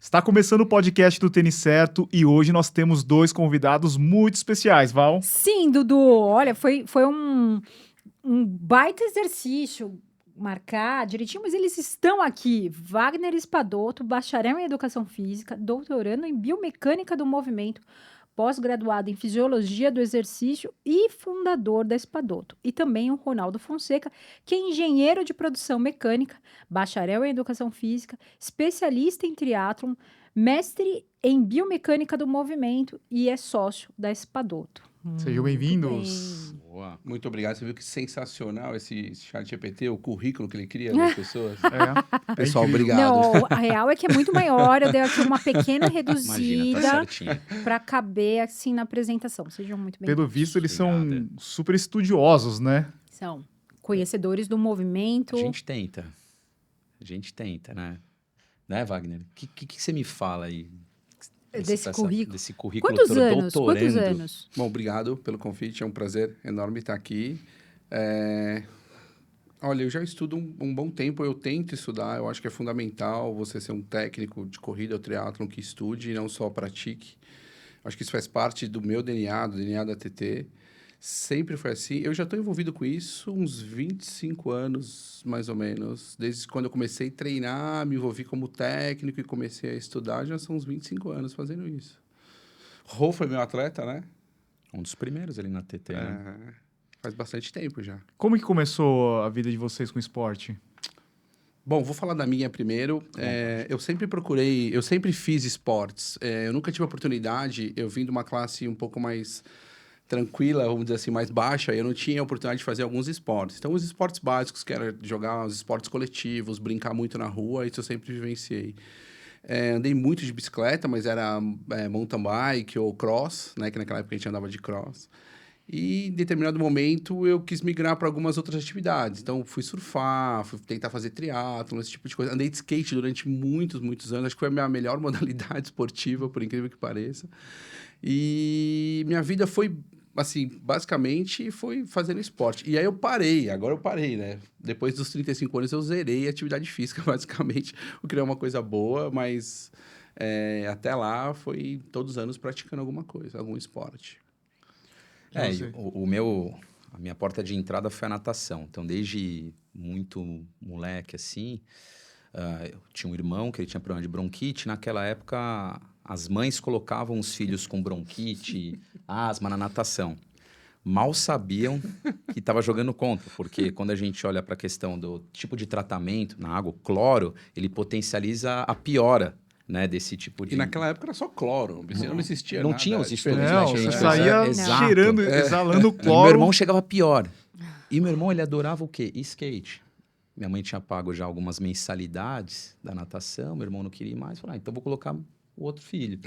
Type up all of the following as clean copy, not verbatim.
Está começando o podcast do Tênis Certo e hoje nós temos dois convidados muito especiais, Val. Sim, Dudu. Olha, foi um baita exercício marcar direitinho, mas eles estão aqui. Wagner Espadoto, bacharel em Educação Física, doutorando em Biomecânica do Movimento, pós-graduado em Fisiologia do Exercício e fundador da Espadoto. E também o Ronaldo Fonseca, que é engenheiro de produção mecânica, bacharel em Educação Física, especialista em triatlon, mestre em Biomecânica do Movimento e é sócio da Espadoto. Sejam bem-vindos. Boa. Muito obrigado. Você viu que sensacional esse chat GPT, o currículo que ele cria das pessoas. Pessoal, incrível. obrigado. Não, a real é que é muito maior. Eu dei aqui uma pequena Imagina, tá reduzida certinho. para caber assim na apresentação. Sejam muito bem-vindos. Pelo visto, eles Obrigada. são super estudiosos, né? São conhecedores do movimento. A gente tenta, né? Né, Wagner? O que você me fala aí? Desse currículo. Desse currículo Quantos todo, anos? doutorando. Quantos anos? Bom, obrigado pelo convite. É um prazer enorme estar aqui. Olha, eu já estudo um bom tempo. Eu tento estudar. Eu acho que é fundamental você ser um técnico de corrida ou triatlon que estude e não só pratique. Acho que isso faz parte do meu DNA, do DNA da TT. Sempre foi assim. Eu já estou envolvido com isso uns 25 anos, mais ou menos. Desde quando eu comecei a treinar, me envolvi como técnico e comecei a estudar, já são uns 25 anos fazendo isso. Rô foi meu atleta, né? Um dos primeiros ali na TT, né? Faz bastante tempo já. Como que começou a vida de vocês com esporte? Bom, vou falar da minha primeiro. Eu sempre fiz esportes. Eu nunca tive a oportunidade, eu vim de uma classe um pouco mais tranquila, vamos dizer assim, mais baixa, eu não tinha a oportunidade de fazer alguns esportes. Então, os esportes básicos, que era jogar os esportes coletivos, brincar muito na rua, isso eu sempre vivenciei. Andei muito de bicicleta, mas era mountain bike ou cross, né? Que naquela época a gente andava de cross. E em determinado momento eu quis migrar para algumas outras atividades. Então, fui surfar, fui tentar fazer triatlon, esse tipo de coisa. Andei de skate durante muitos anos. Acho que foi a minha melhor modalidade esportiva, por incrível que pareça. E minha vida foi, assim, basicamente foi fazendo esporte. E aí agora eu parei, né? Depois dos 35 anos eu zerei a atividade física, basicamente. O que é uma coisa boa, mas até lá foi todos os anos praticando alguma coisa, algum esporte. A minha porta de entrada foi a natação. Então, desde muito moleque, assim, eu tinha um irmão que ele tinha problema de bronquite. Naquela época, as mães colocavam os filhos com bronquite, asma na natação. Mal sabiam que estava jogando contra, porque quando a gente olha para a questão do tipo de tratamento na água, o cloro, ele potencializa a piora, né, desse tipo de... E naquela época era só cloro, não existia Não nada. tinha os estudos, Não, né? você saía Exato. cheirando, exalando E cloro. meu irmão chegava pior. E meu irmão, ele adorava o quê? Skate. Minha mãe tinha pago já algumas mensalidades da natação, meu irmão não queria ir mais. Falei, então vou colocar o outro filho.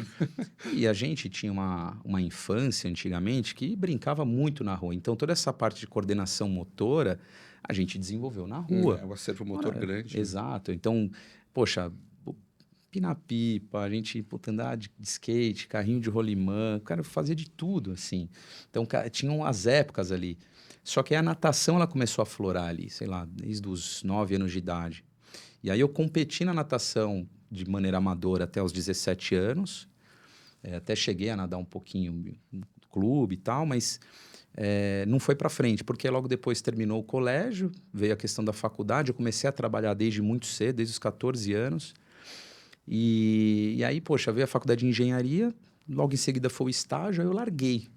E a gente tinha uma infância, antigamente, que brincava muito na rua. Então, toda essa parte de coordenação motora, a gente desenvolveu na rua. O acervo motor grande. Exato. Então, poxa, pinar pipa, a gente andar de skate, carrinho de rolimã, cara, fazia de tudo, assim. Então, tinham as épocas ali. Só que a natação, ela começou a florar ali, sei lá, desde os 9 anos de idade. E aí eu competi na natação de maneira amadora até os 17 anos. Até cheguei a nadar um pouquinho no clube e tal, mas não foi para frente, porque logo depois terminou o colégio, veio a questão da faculdade, eu comecei a trabalhar desde muito cedo, desde os 14 anos. E aí, poxa, veio a faculdade de engenharia, logo em seguida foi o estágio, aí eu larguei.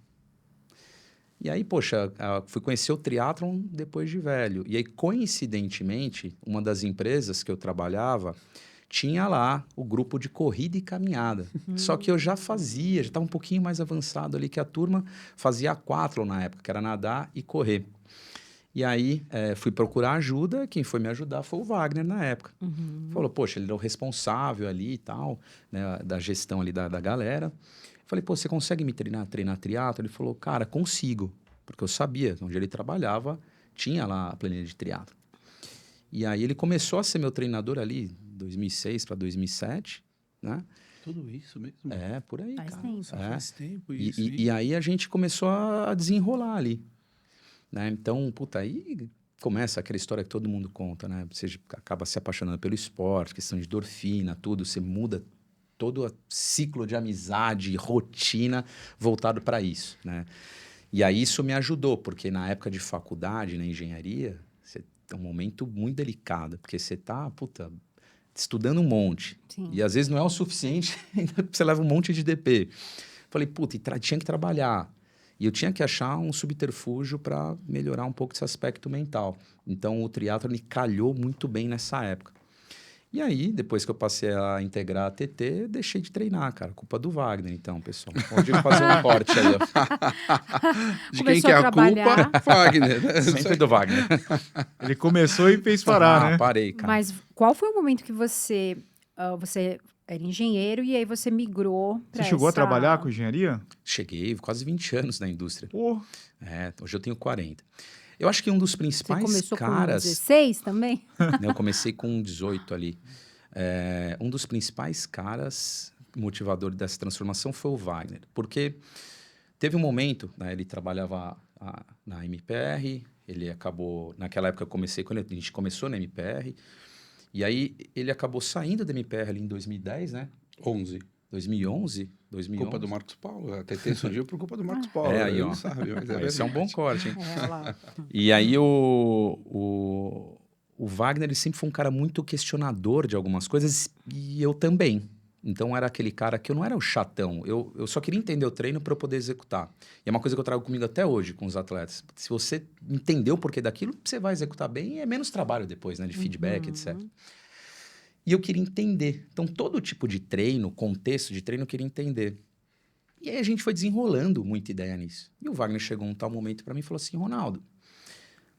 E aí, poxa, fui conhecer o triatlon depois de velho. E aí, coincidentemente, uma das empresas que eu trabalhava tinha lá o grupo de corrida e caminhada. Só que eu já estava um pouquinho mais avançado ali que a turma, fazia aquatlon na época, que era nadar e correr. E aí, fui procurar ajuda, quem foi me ajudar foi o Wagner na época. Falou, poxa, ele era o responsável ali e tal, né, da gestão ali da galera. Falei, pô, você consegue me treinar triatlo? Ele falou, cara, consigo, porque eu sabia que onde ele trabalhava tinha lá a planilha de triatlo. E aí ele começou a ser meu treinador ali, 2006 para 2007, né? Tudo isso mesmo? Por aí, Faz cara. tempo. Faz tempo isso. E aí a gente começou a desenrolar ali, né? Então, puta, aí começa aquela história que todo mundo conta, né? Você acaba se apaixonando pelo esporte, questão de endorfina, tudo, você muda todo o ciclo de amizade, rotina voltado para isso, né? E aí isso me ajudou, porque na época de faculdade, na engenharia, você tem um momento muito delicado, porque você tá, estudando um monte. Sim. E às vezes não é o suficiente, ainda você leva um monte de DP. Falei, tinha que trabalhar. E eu tinha que achar um subterfúgio para melhorar um pouco esse aspecto mental. Então, o triatlo me calhou muito bem nessa época. E aí, depois que eu passei a integrar a TT, deixei de treinar, cara. Culpa do Wagner, então, pessoal. Onde eu fazer um corte aí, ó. De quem Começou que é a a trabalhar. culpa? Wagner. Né? Sempre do Wagner. Ele começou e fez parar, né? Parei, cara. Mas qual foi o momento que você era engenheiro e aí você migrou para Você chegou a trabalhar com engenharia? Cheguei, quase 20 anos na indústria. Pô, Hoje eu tenho 40. Eu acho que um dos Você principais começou com caras... 16 também? Eu comecei com 18 ali. Um dos principais caras motivador dessa transformação foi o Wagner. Porque teve um momento, né, ele trabalhava na MPR, ele acabou... Naquela época quando a gente começou na MPR, e aí ele acabou saindo da MPR ali em 2010, né? 2011? Culpa do Marcos Paulo. A TT surgiu por culpa do Marcos Paulo. Aí, Ele ó. não sabe, mas é Esse é um bom verdade. corte, hein? Lá. E aí o Wagner ele sempre foi um cara muito questionador de algumas coisas e eu também. Então era aquele cara que eu não era o chatão, eu só queria entender o treino para eu poder executar. E é uma coisa que eu trago comigo até hoje com os atletas. Se você entender o porquê daquilo, você vai executar bem e é menos trabalho depois, né? De feedback, etc. E eu queria entender. Então todo tipo de treino, contexto de treino, eu queria entender. E aí a gente foi desenrolando muita ideia nisso. E o Wagner chegou um tal momento para mim e falou assim, Ronaldo,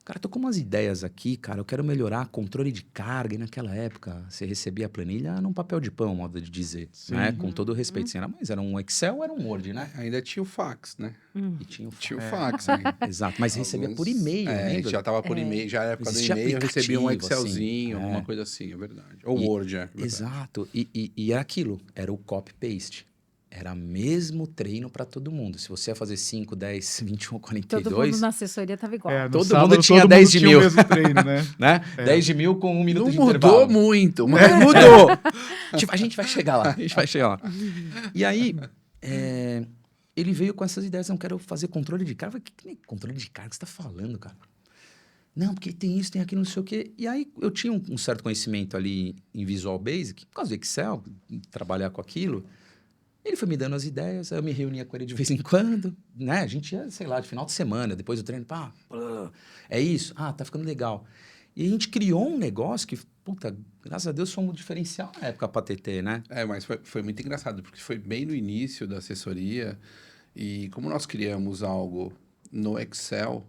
cara, tô com umas ideias aqui, cara, eu quero melhorar controle de carga. E naquela época, você recebia a planilha num papel de pão, modo de dizer, né? Com todo o respeito. Assim, mas era um Excel ou era um Word, né? Ainda tinha o fax, né? E tinha o fax. Tinha o fax ainda. Exato, mas recebia por e-mail, lembra? Já tava por e-mail, já era época do Existia e-mail, eu recebia um aplicativo, Excelzinho, assim, alguma coisa assim, é verdade. Ou Word, é verdade. Exato, e era aquilo, era o copy-paste. Era mesmo treino para todo mundo. Se você ia fazer 5, 10, 21, 42... Todo mundo na assessoria tava igual. no Todo sábado, mundo tinha todo 10 mundo de tinha mil. o mesmo treino, né? né? 10 de mil com 1 minuto Não de mudou intervalo. muito, mas Mudou! Tipo, a gente vai chegar lá, E aí, ele veio com essas ideias, não quero fazer controle de carga. Eu falei, que controle de carga que você tá falando, cara? Não, porque tem isso, tem aquilo, não sei o quê. E aí, eu tinha um certo conhecimento ali em Visual Basic, por causa do Excel, trabalhar com aquilo. Ele foi me dando as ideias, aí eu me reunia com ele de vez em quando, né? A gente ia, sei lá, de final de semana, depois do treino, é isso? Tá ficando legal. E a gente criou um negócio que, graças a Deus, foi um diferencial na época pra TT, né? mas foi muito engraçado, porque foi bem no início da assessoria, e como nós criamos algo no Excel,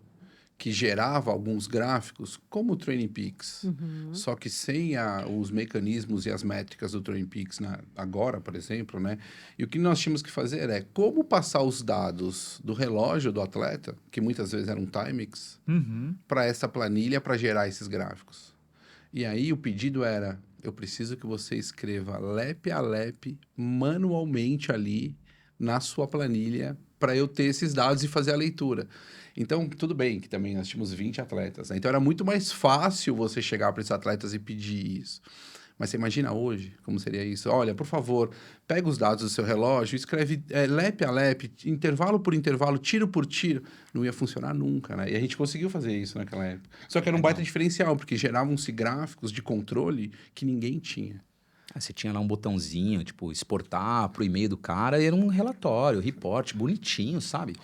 que gerava alguns gráficos, como o Training Peaks, só que sem os mecanismos e as métricas do Training Peaks agora, por exemplo, né? E o que nós tínhamos que fazer é como passar os dados do relógio do atleta, que muitas vezes eram Timex, para essa planilha para gerar esses gráficos. E aí o pedido era, eu preciso que você escreva lap a lap manualmente ali na sua planilha para eu ter esses dados e fazer a leitura. Então, tudo bem que também nós tínhamos 20 atletas, né? Então, era muito mais fácil você chegar para esses atletas e pedir isso. Mas você imagina hoje como seria isso? Olha, por favor, pega os dados do seu relógio, escreve lap a lap, intervalo por intervalo, tiro por tiro. Não ia funcionar nunca, né? E a gente conseguiu fazer isso naquela época. Só que era um baita diferencial, porque geravam-se gráficos de controle que ninguém tinha. Você tinha lá um botãozinho, tipo, exportar pro e-mail do cara, e era um relatório, report, bonitinho, sabe?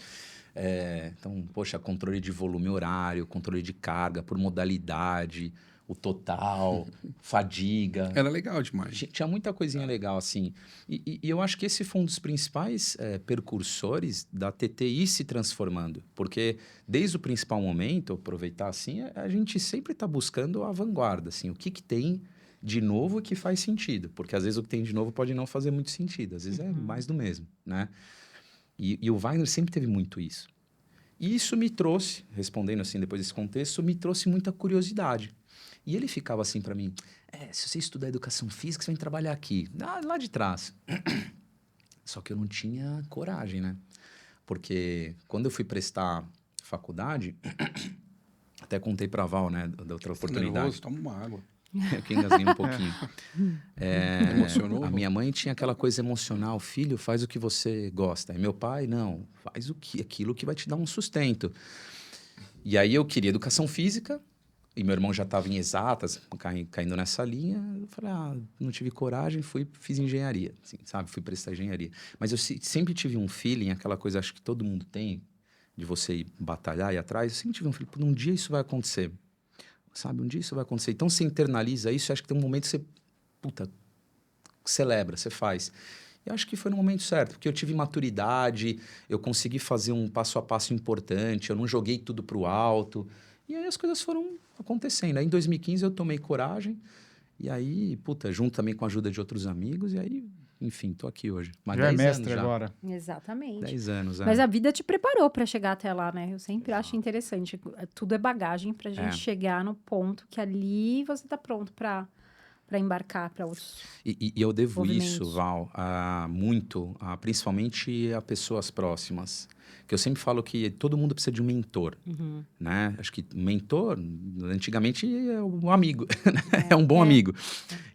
Então, poxa, controle de volume horário, controle de carga por modalidade, o total, fadiga. Era legal demais. Tinha muita coisinha legal, assim. E eu acho que esse foi um dos principais percursores da TTI se transformando. Porque desde o principal momento, aproveitar assim, a gente sempre está buscando a vanguarda, assim, o que tem de novo que faz sentido. Porque às vezes o que tem de novo pode não fazer muito sentido. Às vezes é mais do mesmo, né? E o Wagner sempre teve muito isso. E isso me trouxe, respondendo assim depois desse contexto, me trouxe muita curiosidade. E ele ficava assim para mim, se você estudar educação física, você vai trabalhar aqui, lá de trás. Só que eu não tinha coragem, né? Porque quando eu fui prestar faculdade, até contei para a Val, né, da outra oportunidade. Nervoso, toma uma água. Eu que engasguei um pouquinho. Emocionou? A minha mãe tinha aquela coisa emocional, filho, faz o que você gosta. E meu pai, não, faz aquilo que vai te dar um sustento. E aí eu queria educação física, e meu irmão já estava em exatas, caindo nessa linha. Eu falei, não tive coragem, fiz engenharia, assim, sabe? Fui prestar engenharia. Mas eu sempre tive um feeling, aquela coisa, acho que todo mundo tem, de você ir batalhar e ir atrás. Eu sempre tive um feeling, um dia isso vai acontecer. Sabe, um dia isso vai acontecer. Então, você internaliza isso, acho que tem um momento que você, celebra, você faz. E acho que foi no momento certo, porque eu tive maturidade, eu consegui fazer um passo a passo importante, eu não joguei tudo para o alto. E aí as coisas foram acontecendo. Aí em 2015 eu tomei coragem, e aí, junto também com a ajuda de outros amigos, e aí, enfim, tô aqui hoje. Mas Já é 10 mestre anos já. agora. Exatamente. 10 anos, Mas a vida te preparou para chegar até lá, né? Eu sempre acho interessante. Tudo é bagagem pra gente chegar no ponto que ali você tá pronto para embarcar para outros. E eu devo movimentos. isso, Val, muito, principalmente a pessoas próximas. Que eu sempre falo que todo mundo precisa de um mentor, né? Acho que mentor, antigamente, é um amigo, né? É um bom amigo.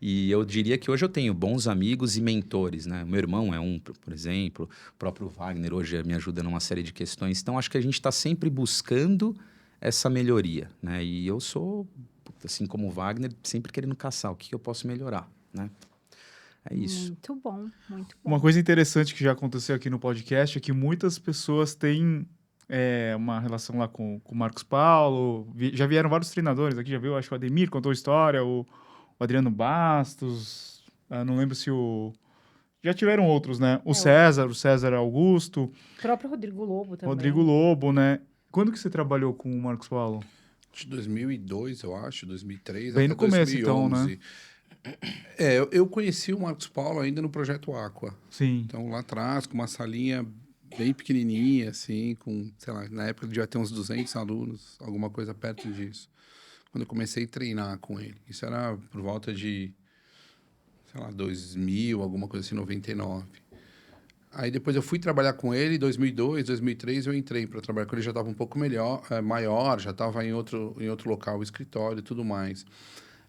E eu diria que hoje eu tenho bons amigos e mentores, né? Meu irmão é um, por exemplo, o próprio Wagner hoje me ajuda numa série de questões. Então, acho que a gente está sempre buscando essa melhoria, né? E eu sou, assim como o Wagner, sempre querendo caçar o que eu posso melhorar, né? É isso. Muito bom, muito bom. Uma coisa interessante que já aconteceu aqui no podcast é que muitas pessoas têm uma relação lá com o Marcos Paulo. Já vieram vários treinadores aqui, já viu? Acho que o Ademir contou história, o Adriano Bastos, não lembro se o... Já tiveram outros, né? O César Augusto. O próprio Rodrigo Lobo também. Rodrigo Lobo, né? Quando que você trabalhou com o Marcos Paulo? De 2002, eu acho, 2003, Bem até no começo, 2011. então, né? Eu conheci o Marcos Paulo ainda no Projeto Aqua. Sim. Então, lá atrás, com uma salinha bem pequenininha, assim, com, sei lá, na época devia ter uns 200 alunos, alguma coisa perto disso. Quando eu comecei a treinar com ele. Isso era por volta de, sei lá, 2000, alguma coisa assim, 99. Aí depois eu fui trabalhar com ele, em 2002, 2003 eu entrei para trabalhar com ele, já estava um pouco maior, já estava em outro local, escritório e tudo mais.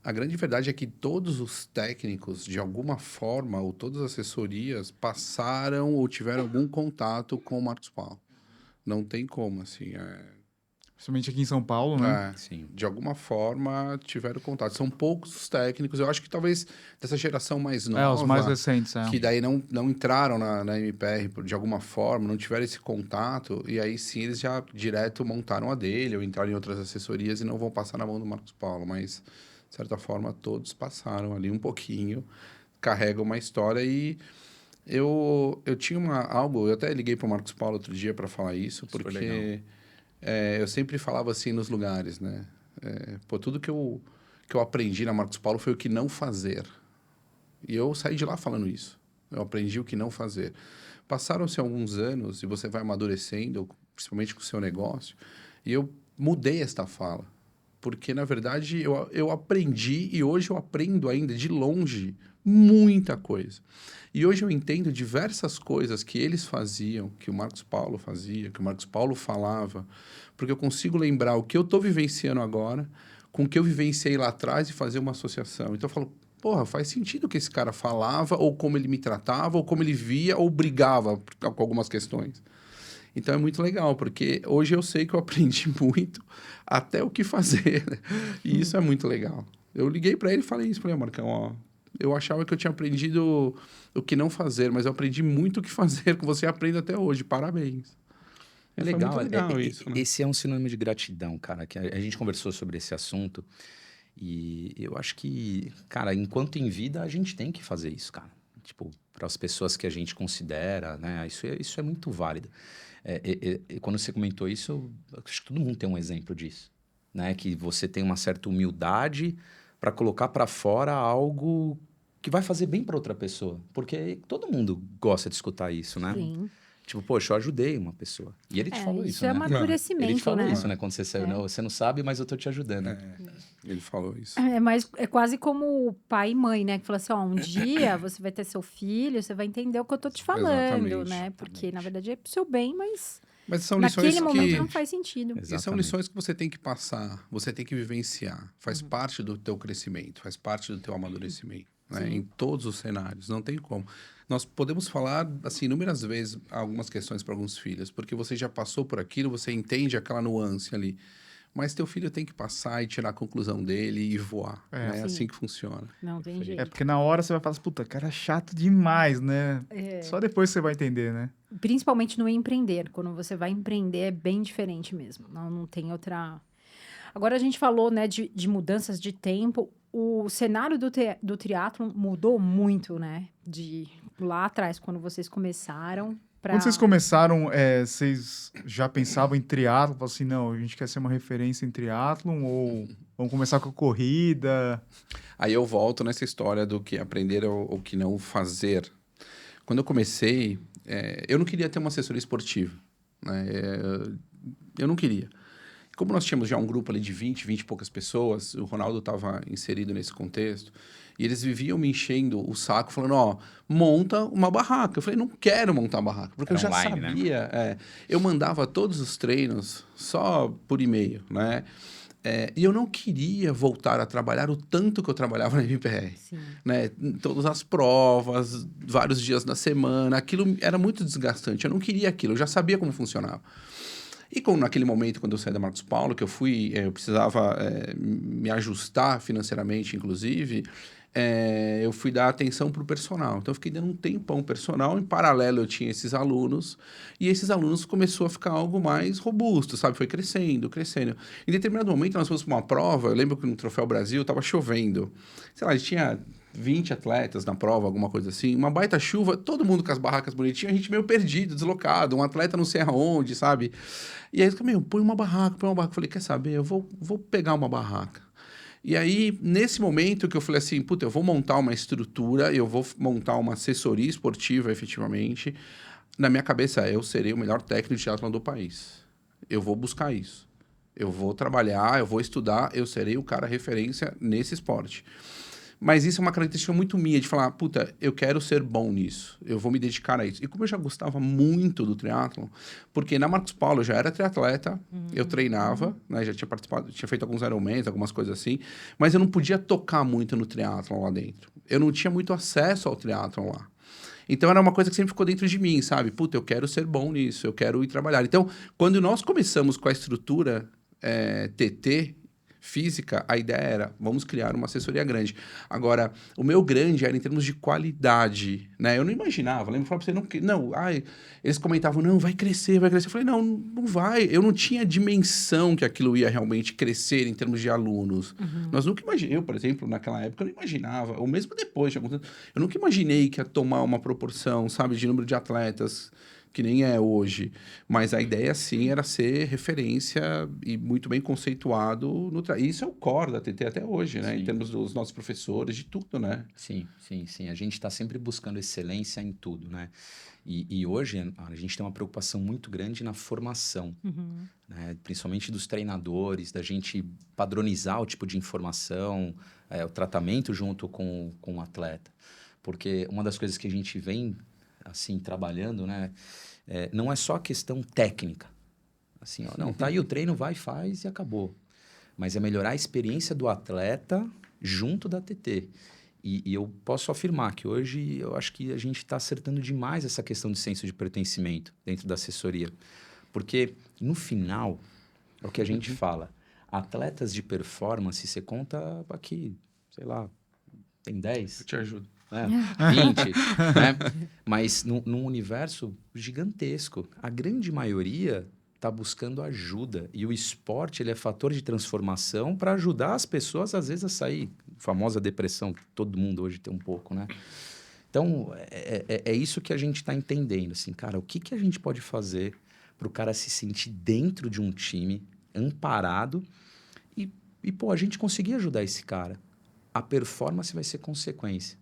A grande verdade é que todos os técnicos, de alguma forma, ou todas as assessorias, passaram ou tiveram algum contato com o Marcos Paulo. Não tem como, assim. Principalmente aqui em São Paulo, né? Sim. De alguma forma, tiveram contato. São poucos os técnicos. Eu acho que talvez dessa geração mais nova... Os mais recentes, que daí não entraram na MPR de alguma forma, não tiveram esse contato, e aí sim eles já direto montaram a dele, ou entraram em outras assessorias e não vão passar na mão do Marcos Paulo, mas... de certa forma, todos passaram ali um pouquinho, carregam uma história e eu tinha eu até liguei para o Marcos Paulo outro dia para falar isso, porque eu sempre falava assim nos lugares, né? Tudo que eu aprendi na Marcos Paulo foi o que não fazer. E eu saí de lá falando isso. Eu aprendi o que não fazer. Passaram-se alguns anos e você vai amadurecendo, principalmente com o seu negócio, e eu mudei esta fala. Porque, na verdade, eu aprendi e hoje eu aprendo ainda de longe muita coisa. E hoje eu entendo diversas coisas que eles faziam, que o Marcos Paulo fazia, que o Marcos Paulo falava, porque eu consigo lembrar o que eu estou vivenciando agora com o que eu vivenciei lá atrás e fazer uma associação. Então eu falo, porra, faz sentido o que esse cara falava, ou como ele me tratava, ou como ele via, ou brigava com algumas questões. Então é muito legal, porque hoje eu sei que eu aprendi muito até o que fazer, né? E isso é muito legal. Eu liguei para ele e falei isso, falei, Marcão, ó, eu achava que eu tinha aprendido o que não fazer, mas eu aprendi muito o que fazer, que você aprende até hoje, parabéns. É Foi legal, muito legal isso, né? Esse é um sinônimo de gratidão, cara, que a gente conversou sobre esse assunto e eu acho que, cara, enquanto em vida a gente tem que fazer isso, cara. Tipo, para as pessoas que a gente considera, né, isso é muito válido. Quando você comentou isso, acho que todo mundo tem um exemplo disso, né? Que você tem uma certa humildade para colocar para fora algo que vai fazer bem para outra pessoa, porque todo mundo gosta de escutar isso, né? Sim. Tipo, poxa, eu ajudei uma pessoa. E ele te falou isso, Isso é né? amadurecimento, Ele te falou né? isso, né? Quando você saiu, não, você não sabe, mas eu tô te ajudando. Ele falou isso. É quase como o pai e mãe, né? Que fala assim, ó, um dia você vai ter seu filho, você vai entender o que eu tô te falando, Exatamente. né? Porque, na verdade, é pro seu bem, mas Mas são lições Naquele momento que... não faz sentido. E são Exatamente. lições que você tem que passar, você tem que vivenciar. Faz parte do teu crescimento, faz parte do teu amadurecimento, né? Sim. Em todos os cenários, não tem como. Nós podemos falar, assim, inúmeras vezes algumas questões para alguns filhos, porque você já passou por aquilo, você entende aquela nuance ali. Mas teu filho tem que passar e tirar a conclusão dele e voar. É Sim. assim que funciona. Não tem É jeito. porque na hora você vai falar assim, puta, cara é chato demais, né? É. Só depois você vai entender, né? Principalmente no empreender. Quando você vai empreender, é bem diferente mesmo. Não tem outra... Agora, a gente falou, né, de mudanças de tempo. O cenário do triatlon mudou muito, né? De lá atrás, quando vocês começaram... Quando vocês começaram, vocês já pensavam em triatlon? Falaram assim, não, a gente quer ser uma referência em triatlon ou vamos começar com a corrida? Aí eu volto nessa história do que aprender ou que não fazer. Quando eu comecei, eu não queria ter uma assessoria esportiva, né? Eu não queria. Como nós tínhamos já um grupo ali de 20 e poucas pessoas, o Ronaldo estava inserido nesse contexto, e eles viviam me enchendo o saco, falando, ó, monta uma barraca. Eu falei, não quero montar uma barraca, porque Era eu já online, sabia. Eu mandava todos os treinos só por e-mail, né? E eu não queria voltar a trabalhar o tanto que eu trabalhava na MPR. Sim. Né? Todas as provas, vários dias da semana, aquilo era muito desgastante. Eu não queria aquilo, eu já sabia como funcionava. E como naquele momento, quando eu saí da Marcos Paulo, que eu precisava me ajustar financeiramente, inclusive, eu fui dar atenção para o personal. Então, eu fiquei dando um tempão personal. Em paralelo, eu tinha esses alunos. E esses alunos começou a ficar algo mais robusto, sabe? Foi crescendo, crescendo. Em determinado momento, nós fomos para uma prova. Eu lembro que no Troféu Brasil estava chovendo. Sei lá, a gente tinha 20 atletas na prova, alguma coisa assim. Uma baita chuva, todo mundo com as barracas bonitinhas. A gente meio perdido, deslocado. Um atleta não sei aonde, sabe? E aí, eu falei, põe uma barraca. Eu falei, quer saber? Eu vou pegar uma barraca. E aí, nesse momento que eu falei assim, puta, eu vou montar uma estrutura, eu vou montar uma assessoria esportiva, efetivamente. Na minha cabeça, eu serei o melhor técnico de triatlon do país. Eu vou buscar isso. Eu vou trabalhar, eu vou estudar, eu serei o cara referência nesse esporte. Mas isso é uma característica muito minha, de falar, puta, eu quero ser bom nisso, eu vou me dedicar a isso. E como eu já gostava muito do triatlon, porque na Marcos Paulo eu já era triatleta, eu treinava, né, já tinha participado, tinha feito alguns Ironmans, algumas coisas assim, mas eu não podia tocar muito no triatlon lá dentro. Eu não tinha muito acesso ao triatlon lá. Então, era uma coisa que sempre ficou dentro de mim, sabe? Puta, eu quero ser bom nisso, eu quero ir trabalhar. Então, quando nós começamos com a estrutura TT, física, a ideia era, vamos criar uma assessoria grande. Agora, o meu grande era em termos de qualidade, né? Eu não imaginava, lembro de falar pra você, eles comentavam, não, vai crescer, vai crescer. Eu falei, não vai. Eu não tinha dimensão que aquilo ia realmente crescer em termos de alunos. Nós nunca imaginei, eu, por exemplo, naquela época, eu não imaginava, ou mesmo depois, eu nunca imaginei que ia tomar uma proporção, sabe, de número de atletas, que nem é hoje. Mas a ideia, sim, era ser referência e muito bem conceituado. Isso é o core da TT até hoje, né? Sim. Em termos dos nossos professores, de tudo, né? Sim. A gente está sempre buscando excelência em tudo, né? E hoje a gente tem uma preocupação muito grande na formação, né? Principalmente dos treinadores, da gente padronizar o tipo de informação, o tratamento junto com o atleta. Porque uma das coisas que a gente vem assim trabalhando, né, não é só a questão técnica. Assim, ó, não, tá aí o treino, vai, faz e acabou. Mas é melhorar a experiência do atleta junto da TT. E eu posso afirmar que hoje eu acho que a gente está acertando demais essa questão de senso de pertencimento dentro da assessoria. Porque, no final, é o que a gente fala. Atletas de performance, você conta aqui, sei lá, tem 10? Eu te ajudo. 20, né? Mas num universo gigantesco. A grande maioria está buscando ajuda. E o esporte ele é fator de transformação para ajudar as pessoas, às vezes, a sair. A famosa depressão, que todo mundo hoje tem um pouco, né? Então, é isso que a gente está entendendo. Assim, cara, o que a gente pode fazer para o cara se sentir dentro de um time, amparado, e pô, a gente conseguir ajudar esse cara. A performance vai ser consequência,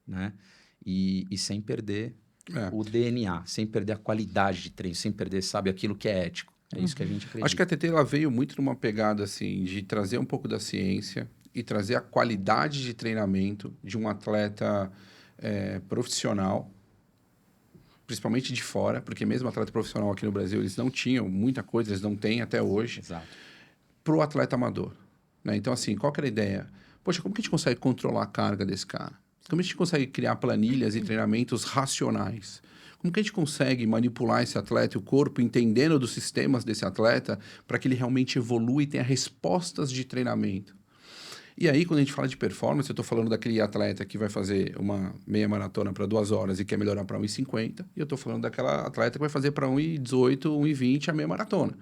né? E sem perder o DNA, sem perder a qualidade de treino, sem perder, sabe, aquilo que é ético. É isso que a gente acredita. Acho que a TT ela veio muito numa pegada assim de trazer um pouco da ciência e trazer a qualidade de treinamento de um atleta profissional principalmente de fora, porque mesmo atleta profissional aqui no Brasil, eles não tinham muita coisa, eles não têm até hoje, Exato. para o atleta amador. Né? Então, assim, qual que era a ideia? Poxa, como que a gente consegue controlar a carga desse cara? Como a gente consegue criar planilhas e treinamentos racionais? Como que a gente consegue manipular esse atleta e o corpo, entendendo dos sistemas desse atleta, para que ele realmente evolua e tenha respostas de treinamento? E aí, quando a gente fala de performance, eu estou falando daquele atleta que vai fazer uma meia maratona para 2 horas e quer melhorar para 1h50, e eu estou falando daquela atleta que vai fazer para 1h18, 1h20 a meia maratona.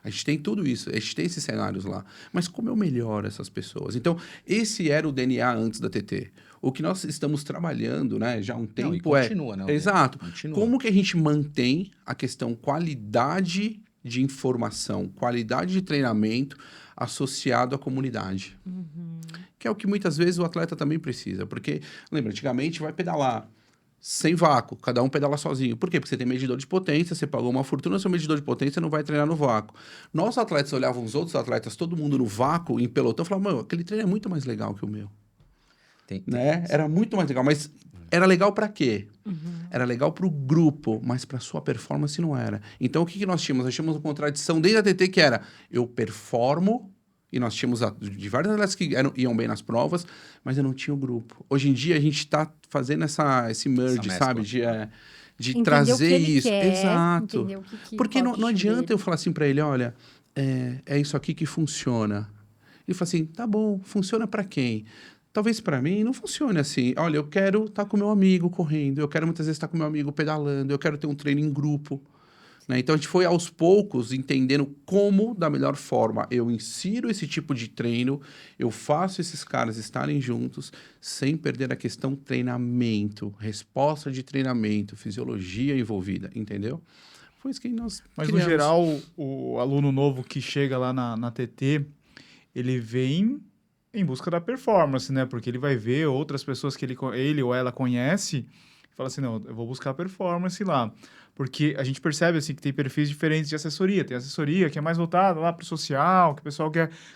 A gente tem tudo isso, a gente tem esses cenários lá. Mas como eu melhoro essas pessoas? Então, esse era o DNA antes da TT. O que nós estamos trabalhando, né, já há um tempo Não, e continua, né? Exato. Continua. Como que a gente mantém a questão qualidade de informação, qualidade de treinamento associado à comunidade? Que é o que muitas vezes o atleta também precisa. Porque, lembra, antigamente vai pedalar sem vácuo, cada um pedala sozinho. Por quê? Porque você tem medidor de potência, você pagou uma fortuna, seu medidor de potência não vai treinar no vácuo. Nossos atletas olhavam os outros atletas, todo mundo no vácuo, em pelotão, e falavam, mano, aquele treino é muito mais legal que o meu. Né? Era muito mais legal, mas era legal para quê? Era legal para o grupo, mas para sua performance não era. Então, o que nós tínhamos? Nós tínhamos uma contradição desde a TT que era, eu performo, e nós tínhamos diversos atletas que iam bem nas provas, mas eu não tinha o grupo. Hoje em dia, a gente está fazendo esse merge, sabe? De Entender trazer o que ele isso. quer, Exato. entender o que Porque pode não adianta dele. eu falar assim para ele, olha, é isso aqui que funciona. Ele fala assim, tá bom, funciona para quem? Talvez para mim não funcione assim. Olha, eu quero estar com meu amigo correndo, eu quero muitas vezes estar com meu amigo pedalando, eu quero ter um treino em grupo. Né? Então, a gente foi aos poucos entendendo como, da melhor forma, eu insiro esse tipo de treino, eu faço esses caras estarem juntos, sem perder a questão treinamento, resposta de treinamento, fisiologia envolvida, entendeu? Foi isso que nós Mas, criamos. no geral, o aluno novo que chega lá na TT, ele vem em busca da performance, né? Porque ele vai ver outras pessoas que ele ou ela conhece e fala assim, não, eu vou buscar a performance lá. Porque a gente percebe, assim, que tem perfis diferentes de assessoria. Tem assessoria que é mais voltada lá pro social, que o pessoal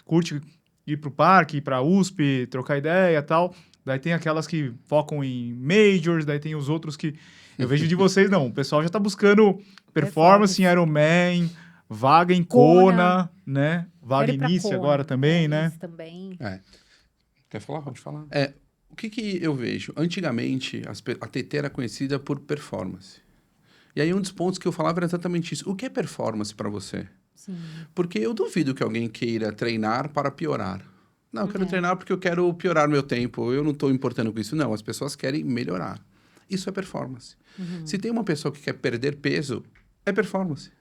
curte ir pro parque, ir pra USP, trocar ideia e tal. Daí tem aquelas que focam em majors, daí tem os outros que... Eu vejo de vocês, não. O pessoal já tá buscando performance em Ironman, vaga em Kona, né? Vaga início agora também, né? Também. Quer falar? Pode falar. O que eu vejo? Antigamente, a TT era conhecida por performance. E aí, um dos pontos que eu falava era exatamente isso. O que é performance para você? Sim. Porque eu duvido que alguém queira treinar para piorar. Não, eu quero treinar porque eu quero piorar meu tempo. Eu não estou importando com isso. Não, as pessoas querem melhorar. Isso é performance. Se tem uma pessoa que quer perder peso, é performance.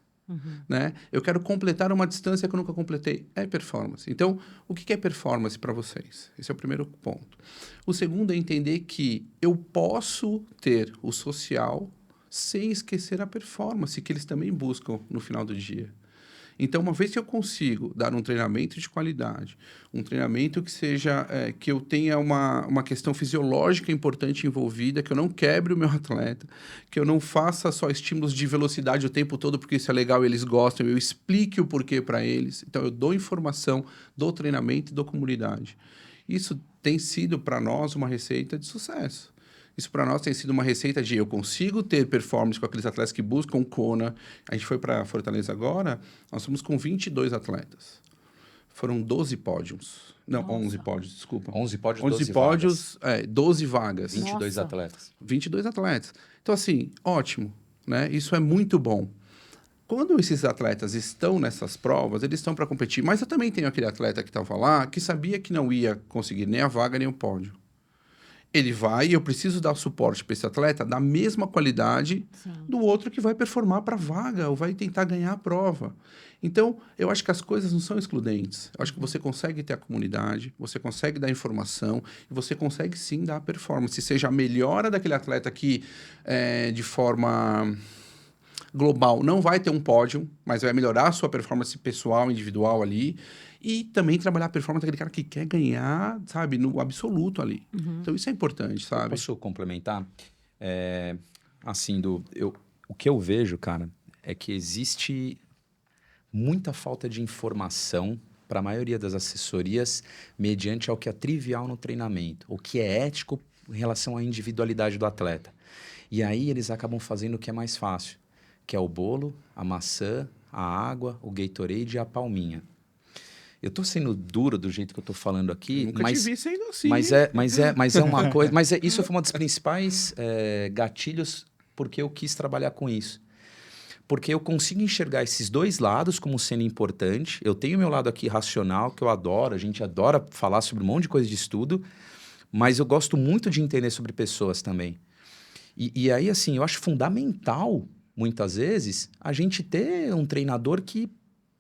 Né? Eu quero completar uma distância que eu nunca completei. É performance. Então, o que é performance para vocês? Esse é o primeiro ponto. O segundo é entender que eu posso ter o social sem esquecer a performance que eles também buscam no final do dia. Então, uma vez que eu consigo dar um treinamento de qualidade, um treinamento que seja, que eu tenha uma questão fisiológica importante envolvida, que eu não quebre o meu atleta, que eu não faça só estímulos de velocidade o tempo todo, porque isso é legal e eles gostam, eu explique o porquê para eles. Então, eu dou informação, dou treinamento e dou comunidade. Isso tem sido, para nós, uma receita de sucesso. Isso para nós tem sido uma receita de eu consigo ter performance com aqueles atletas que buscam Kona. A gente foi para Fortaleza agora, nós fomos com 22 atletas. Foram 12 pódios. Não, Nossa. 11 pódios, desculpa. 11 pódios, 11 12 pódios, 12 vagas. 22 Nossa. atletas. 22 atletas. Então, assim, ótimo. Né? Isso é muito bom. Quando esses atletas estão nessas provas, eles estão para competir. Mas eu também tenho aquele atleta que estava lá, que sabia que não ia conseguir nem a vaga, nem o pódio. Ele vai e eu preciso dar suporte para esse atleta da mesma qualidade do outro que vai performar para a vaga ou vai tentar ganhar a prova. Então, eu acho que as coisas não são excludentes. Eu acho que você consegue ter a comunidade, você consegue dar informação e você consegue sim dar a performance. Seja a melhora daquele atleta que, de forma global, não vai ter um pódio, mas vai melhorar a sua performance pessoal, individual ali. E também trabalhar a performance daquele cara que quer ganhar, sabe, no absoluto ali. Então, isso é importante, sabe? Posso complementar? O que eu vejo, cara, é que existe muita falta de informação para a maioria das assessorias mediante ao que é trivial no treinamento, o que é ético em relação à individualidade do atleta. E aí eles acabam fazendo o que é mais fácil, que é o bolo, a maçã, a água, o Gatorade e a palminha. Eu tô sendo duro do jeito que eu tô falando aqui, Nunca te vi sendo assim. mas hein? mas é uma coisa. Isso foi uma das principais gatilhos porque eu quis trabalhar com isso. Porque eu consigo enxergar esses dois lados como sendo importante. Eu tenho meu lado aqui racional, que eu adoro, a gente adora falar sobre um monte de coisa de estudo, mas eu gosto muito de entender sobre pessoas também. E aí, assim, eu acho fundamental, muitas vezes, a gente ter um treinador que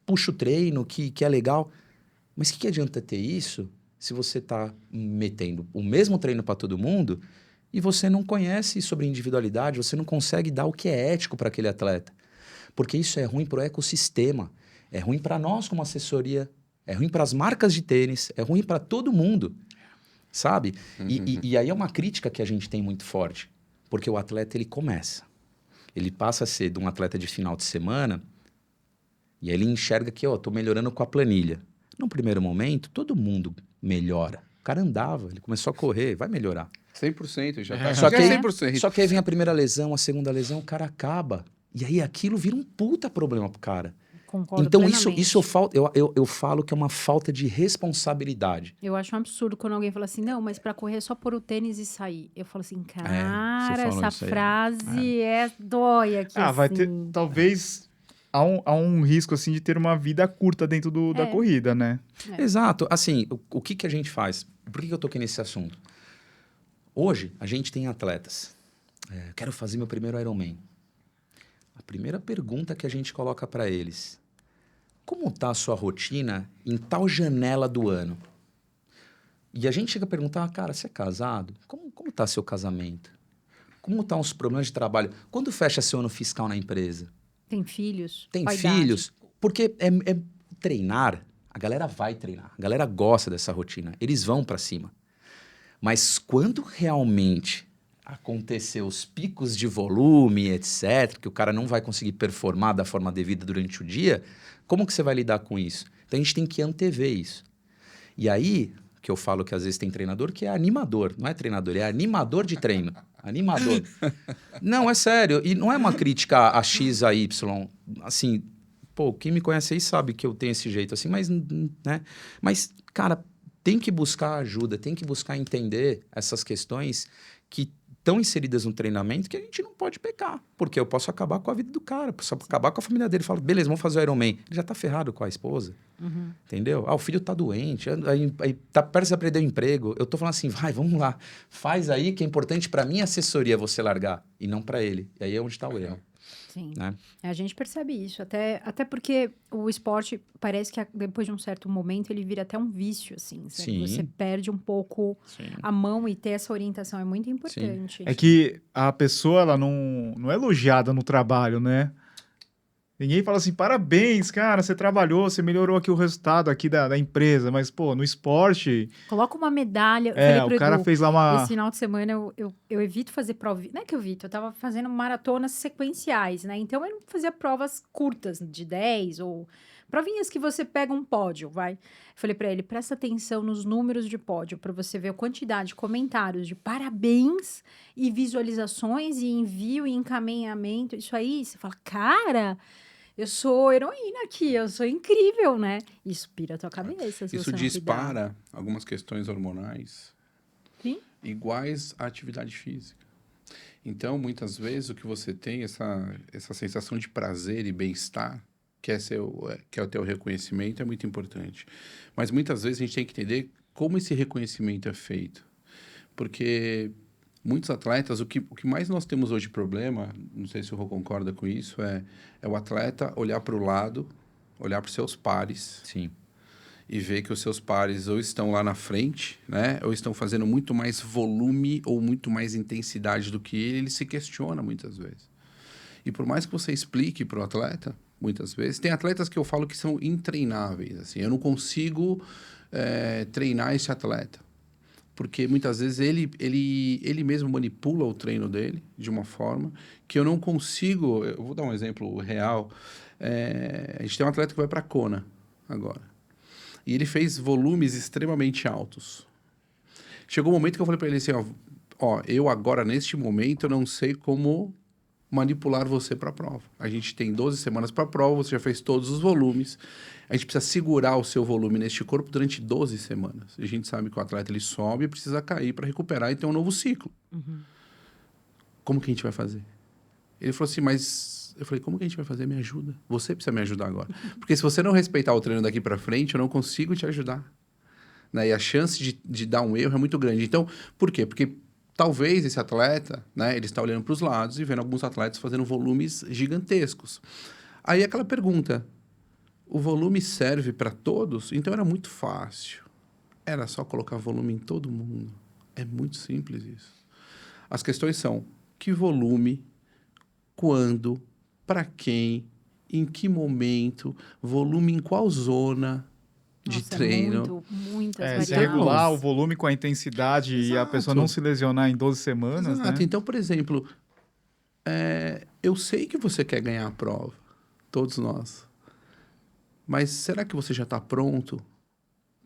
puxa o treino, que é legal. Mas que adianta ter isso se você está metendo o mesmo treino para todo mundo e você não conhece sobre individualidade, você não consegue dar o que é ético para aquele atleta? Porque isso é ruim para o ecossistema, é ruim para nós como assessoria, é ruim para as marcas de tênis, é ruim para todo mundo, sabe? E aí é uma crítica que a gente tem muito forte, porque o atleta ele começa, ele passa a ser de um atleta de final de semana e aí ele enxerga que, estou melhorando com a planilha. No primeiro momento, todo mundo melhora. O cara andava, ele começou a correr, vai melhorar. 100% já tá. Só que, É aí, 100%. só que aí vem a primeira lesão, a segunda lesão, o cara acaba. E aí aquilo vira um puta problema pro cara. Concordo Então plenamente. eu falo que é uma falta de responsabilidade. Eu acho um absurdo quando alguém fala assim, não, mas pra correr é só pôr o tênis e sair. Eu falo assim, você cara, falou essa isso aí. frase dói aqui, assim. Vai ter, talvez, há um risco, assim, de ter uma vida curta dentro da corrida, né? Exato. Assim, o que a gente faz? Por que eu toquei nesse assunto? Hoje, a gente tem atletas. Quero fazer meu primeiro Ironman. A primeira pergunta que a gente coloca para eles: como está a sua rotina em tal janela do ano? E a gente chega a perguntar, cara, você é casado? Como está seu casamento? Como estão os problemas de trabalho? Quando fecha seu ano fiscal na empresa? Tem filhos? Tem Qual a idade? filhos? Porque é treinar, a galera vai treinar, a galera gosta dessa rotina, eles vão para cima. Mas quando realmente acontecer os picos de volume, etc., que o cara não vai conseguir performar da forma devida durante o dia, como que você vai lidar com isso? Então a gente tem que antever isso. E aí, que eu falo que às vezes tem treinador que é animador, não é treinador, é animador de treino. Animador. Não, é sério. E não é uma crítica a X, a Y. Assim, pô, quem me conhece aí sabe que eu tenho esse jeito assim, mas, né? Mas, cara, tem que buscar ajuda, tem que buscar entender essas questões que estão inseridas no treinamento que a gente não pode pecar, porque eu posso acabar com a vida do cara, posso acabar com a família dele. Fala, beleza, vamos fazer o Ironman. Ele já tá ferrado com a esposa, entendeu? O filho tá doente, aí tá perto de perder o emprego. Eu tô falando assim, vamos lá, faz aí, que é importante para minha assessoria você largar, e não para ele. E aí é onde tá o erro. Sim. Né? A gente percebe isso, até porque o esporte parece que depois de um certo momento ele vira até um vício, assim. Sim. Você perde um pouco a mão e ter essa orientação é muito importante. É que a pessoa, ela não é elogiada no trabalho, né? Ninguém fala assim, parabéns, cara, você trabalhou, você melhorou aqui o resultado aqui da empresa, mas, pô, no esporte... Coloca uma medalha. Eu falei pro o cara Edu, fez lá uma... esse final de semana eu evito fazer prova. Não é que eu evito, eu tava fazendo maratonas sequenciais, né? Então eu não fazia provas curtas, de 10 ou provinhas que você pega um pódio, vai. Falei pra ele, presta atenção nos números de pódio, pra você ver a quantidade de comentários de parabéns e visualizações e envio e encaminhamento. Isso aí, você fala, cara, eu sou heroína aqui, eu sou incrível, né? Isso pira a tua cabeça. Se Isso você não cuidar. dispara algumas questões hormonais Sim. iguais à atividade física. Então, muitas vezes, o que você tem, essa sensação de prazer e bem-estar, que é o teu reconhecimento, é muito importante. Mas, muitas vezes, a gente tem que entender como esse reconhecimento é feito. Porque muitos atletas, o que mais nós temos hoje problema, não sei se o Rô concorda com isso, é o atleta olhar para o lado, olhar para os seus pares. Sim. E ver que os seus pares ou estão lá na frente, né? Ou estão fazendo muito mais volume ou muito mais intensidade do que ele se questiona muitas vezes. E por mais que você explique para o atleta, muitas vezes, tem atletas que eu falo que são intreináveis, assim, eu não consigo treinar esse atleta. Porque muitas vezes ele mesmo manipula o treino dele de uma forma que eu não consigo... Eu vou dar um exemplo real. A gente tem um atleta que vai para a Kona agora. E ele fez volumes extremamente altos. Chegou um momento que eu falei para ele assim, ó, eu agora, neste momento, eu não sei como manipular você para a prova. A gente tem 12 semanas para a prova, você já fez todos os volumes. A gente precisa segurar o seu volume neste corpo durante 12 semanas. A gente sabe que o atleta ele sobe e precisa cair para recuperar e ter um novo ciclo. Como que a gente vai fazer? Ele falou assim, mas... Eu falei, como que a gente vai fazer? Me ajuda. Você precisa me ajudar agora. Porque se você não respeitar o treino daqui para frente, eu não consigo te ajudar. Né? E a chance de dar um erro é muito grande. Então, por quê? Porque talvez esse atleta, né, ele está olhando para os lados e vendo alguns atletas fazendo volumes gigantescos. Aí aquela pergunta, o volume serve para todos? Então era muito fácil. Era só colocar volume em todo mundo. É muito simples isso. As questões são, que volume, quando, para quem, em que momento, volume em qual zona de treino. Muitas Se variáveis. regular o volume com a intensidade e a Exato. pessoa não se lesionar em 12 semanas, Exato. né? Então, por exemplo, eu sei que você quer ganhar a prova, todos nós. Mas será que você já está pronto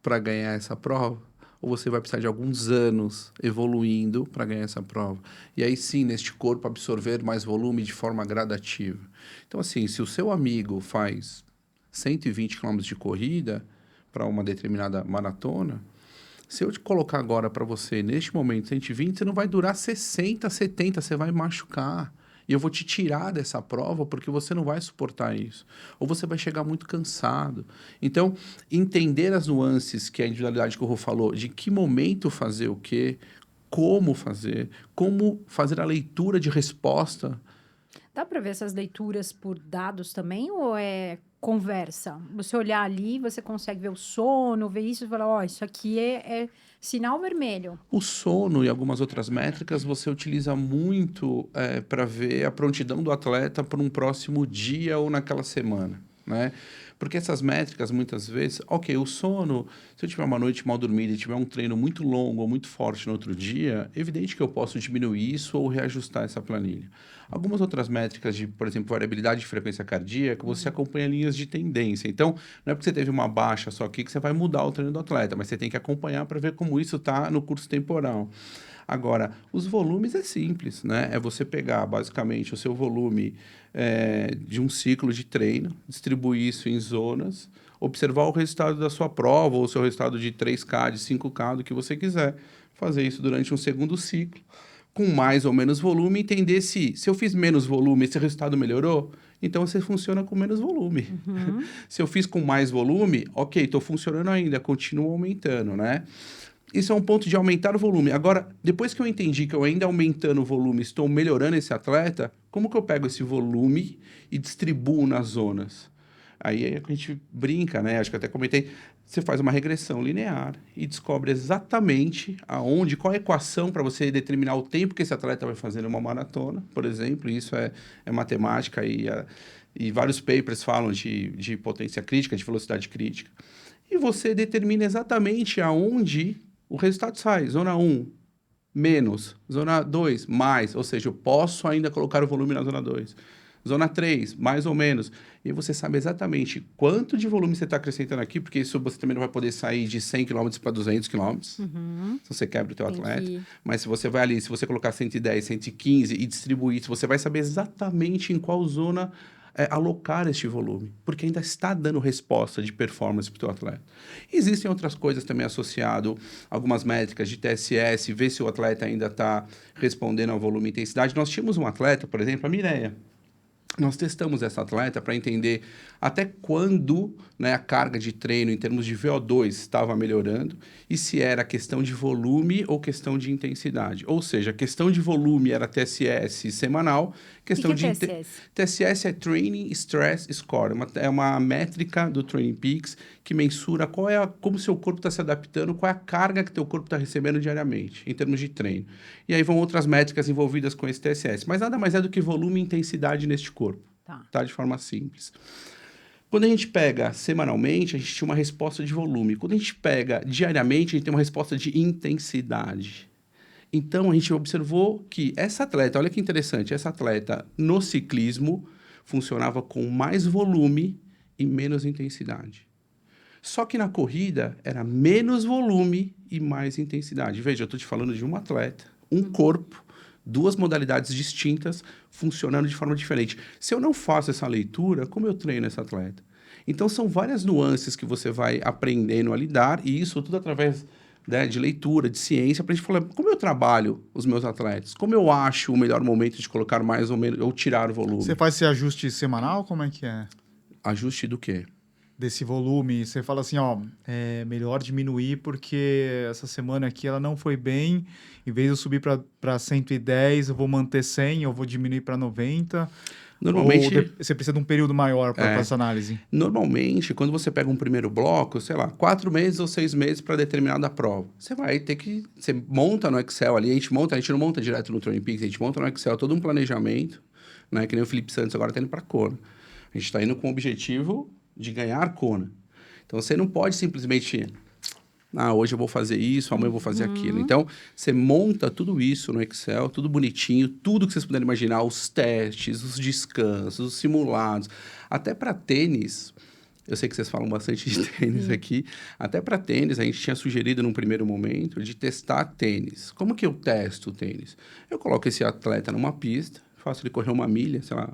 para ganhar essa prova? Ou você vai precisar de alguns anos evoluindo para ganhar essa prova? E aí sim, neste corpo, absorver mais volume de forma gradativa. Então, assim, se o seu amigo faz 120 km de corrida para uma determinada maratona, se eu te colocar agora para você, neste momento, 120, você não vai durar 60, 70, você vai machucar. E eu vou te tirar dessa prova porque você não vai suportar isso. Ou você vai chegar muito cansado. Então, entender as nuances que a individualidade que o Rô falou, de que momento fazer o quê, como fazer a leitura de resposta. Dá para ver essas leituras por dados também ou é conversa? Você olhar ali, você consegue ver o sono, ver isso e falar, ó, isso aqui é sinal vermelho. O sono e algumas outras métricas você utiliza muito para ver a prontidão do atleta para um próximo dia ou naquela semana, né? Porque essas métricas, muitas vezes... Ok, o sono, se eu tiver uma noite mal dormida e tiver um treino muito longo ou muito forte no outro dia, é evidente que eu posso diminuir isso ou reajustar essa planilha. Algumas outras métricas de, por exemplo, variabilidade de frequência cardíaca, você acompanha linhas de tendência. Então, não é porque você teve uma baixa só aqui que você vai mudar o treino do atleta, mas você tem que acompanhar para ver como isso está no curso temporal. Agora, os volumes é simples, né? É você pegar, basicamente, o seu volume de um ciclo de treino, distribuir isso em zonas, observar o resultado da sua prova, ou o seu resultado de 3K, de 5K, do que você quiser. Fazer isso durante um segundo ciclo, com mais ou menos volume, entender se eu fiz menos volume, esse resultado melhorou, então você funciona com menos volume. Se eu fiz com mais volume, ok, estou funcionando ainda, continuo aumentando, né? Isso é um ponto de aumentar o volume. Agora, depois que eu entendi que eu ainda aumentando o volume, estou melhorando esse atleta, como que eu pego esse volume e distribuo nas zonas? Aí é que a gente brinca, né? Acho que até comentei. Você faz uma regressão linear e descobre exatamente aonde, qual a equação para você determinar o tempo que esse atleta vai fazer numa maratona, por exemplo. Isso é matemática e vários papers falam de potência crítica, de velocidade crítica. E você determina exatamente aonde o resultado sai. Zona 1, menos. Zona 2, mais. Ou seja, eu posso ainda colocar o volume na zona 2. Zona 3, mais ou menos. E você sabe exatamente quanto de volume você está acrescentando aqui, porque isso você também não vai poder sair de 100 km para 200 km. Se você quebra o teu atleta. Mas se você vai ali, se você colocar 110, 115 e distribuir isso, você vai saber exatamente em qual zona alocar este volume, porque ainda está dando resposta de performance para o teu atleta. Existem outras coisas também associado, algumas métricas de TSS, ver se o atleta ainda está respondendo ao volume e intensidade. Nós tínhamos um atleta, por exemplo, a Mireia. Nós testamos essa atleta para entender até quando, né, a carga de treino em termos de VO2 estava melhorando e se era questão de volume ou questão de intensidade. Ou seja, questão de volume era TSS semanal. Questão que é de TSS? TSS é Training Stress Score. É uma métrica do Training Peaks que mensura como seu corpo está se adaptando, qual é a carga que teu corpo está recebendo diariamente, em termos de treino. E aí vão outras métricas envolvidas com esse TSS. Mas nada mais é do que volume e intensidade neste corpo. Tá? De forma simples. Quando a gente pega semanalmente, a gente tinha uma resposta de volume. Quando a gente pega diariamente, a gente tem uma resposta de intensidade. Então, a gente observou que essa atleta, olha que interessante, essa atleta no ciclismo funcionava com mais volume e menos intensidade. Só que na corrida era menos volume e mais intensidade. Veja, eu estou te falando de uma atleta, um corpo, 2 modalidades distintas funcionando de forma diferente. Se eu não faço essa leitura, como eu treino esse atleta? Então, são várias nuances que você vai aprendendo a lidar, e isso tudo através, né, de leitura, de ciência, para a gente falar como eu trabalho os meus atletas, como eu acho o melhor momento de colocar mais ou menos, ou tirar o volume. Você faz esse ajuste semanal? Como é que é? Ajuste do quê? Desse volume, você fala assim, ó, é melhor diminuir porque essa semana aqui ela não foi bem, em vez de eu subir para 110, eu vou manter 100, eu vou diminuir para 90. Normalmente, Ou você precisa de um período maior para essa análise? Normalmente, quando você pega um primeiro bloco, sei lá, 4 meses ou 6 meses para determinada prova, você vai ter que... Você monta no Excel ali, a gente não monta direto no Training Peaks, a gente monta no Excel todo um planejamento, né? Que nem o Felipe Santos agora está indo para Kona. A gente está indo com o objetivo de ganhar Kona. Então, você não pode simplesmente... hoje eu vou fazer isso, amanhã eu vou fazer aquilo. Então, você monta tudo isso no Excel, tudo bonitinho, tudo que vocês puderem imaginar, os testes, os descansos, os simulados. Até para tênis, eu sei que vocês falam bastante de tênis aqui, até para tênis, a gente tinha sugerido num primeiro momento de testar tênis. Como que eu testo o tênis? Eu coloco esse atleta numa pista, faço ele correr 1 milha, sei lá,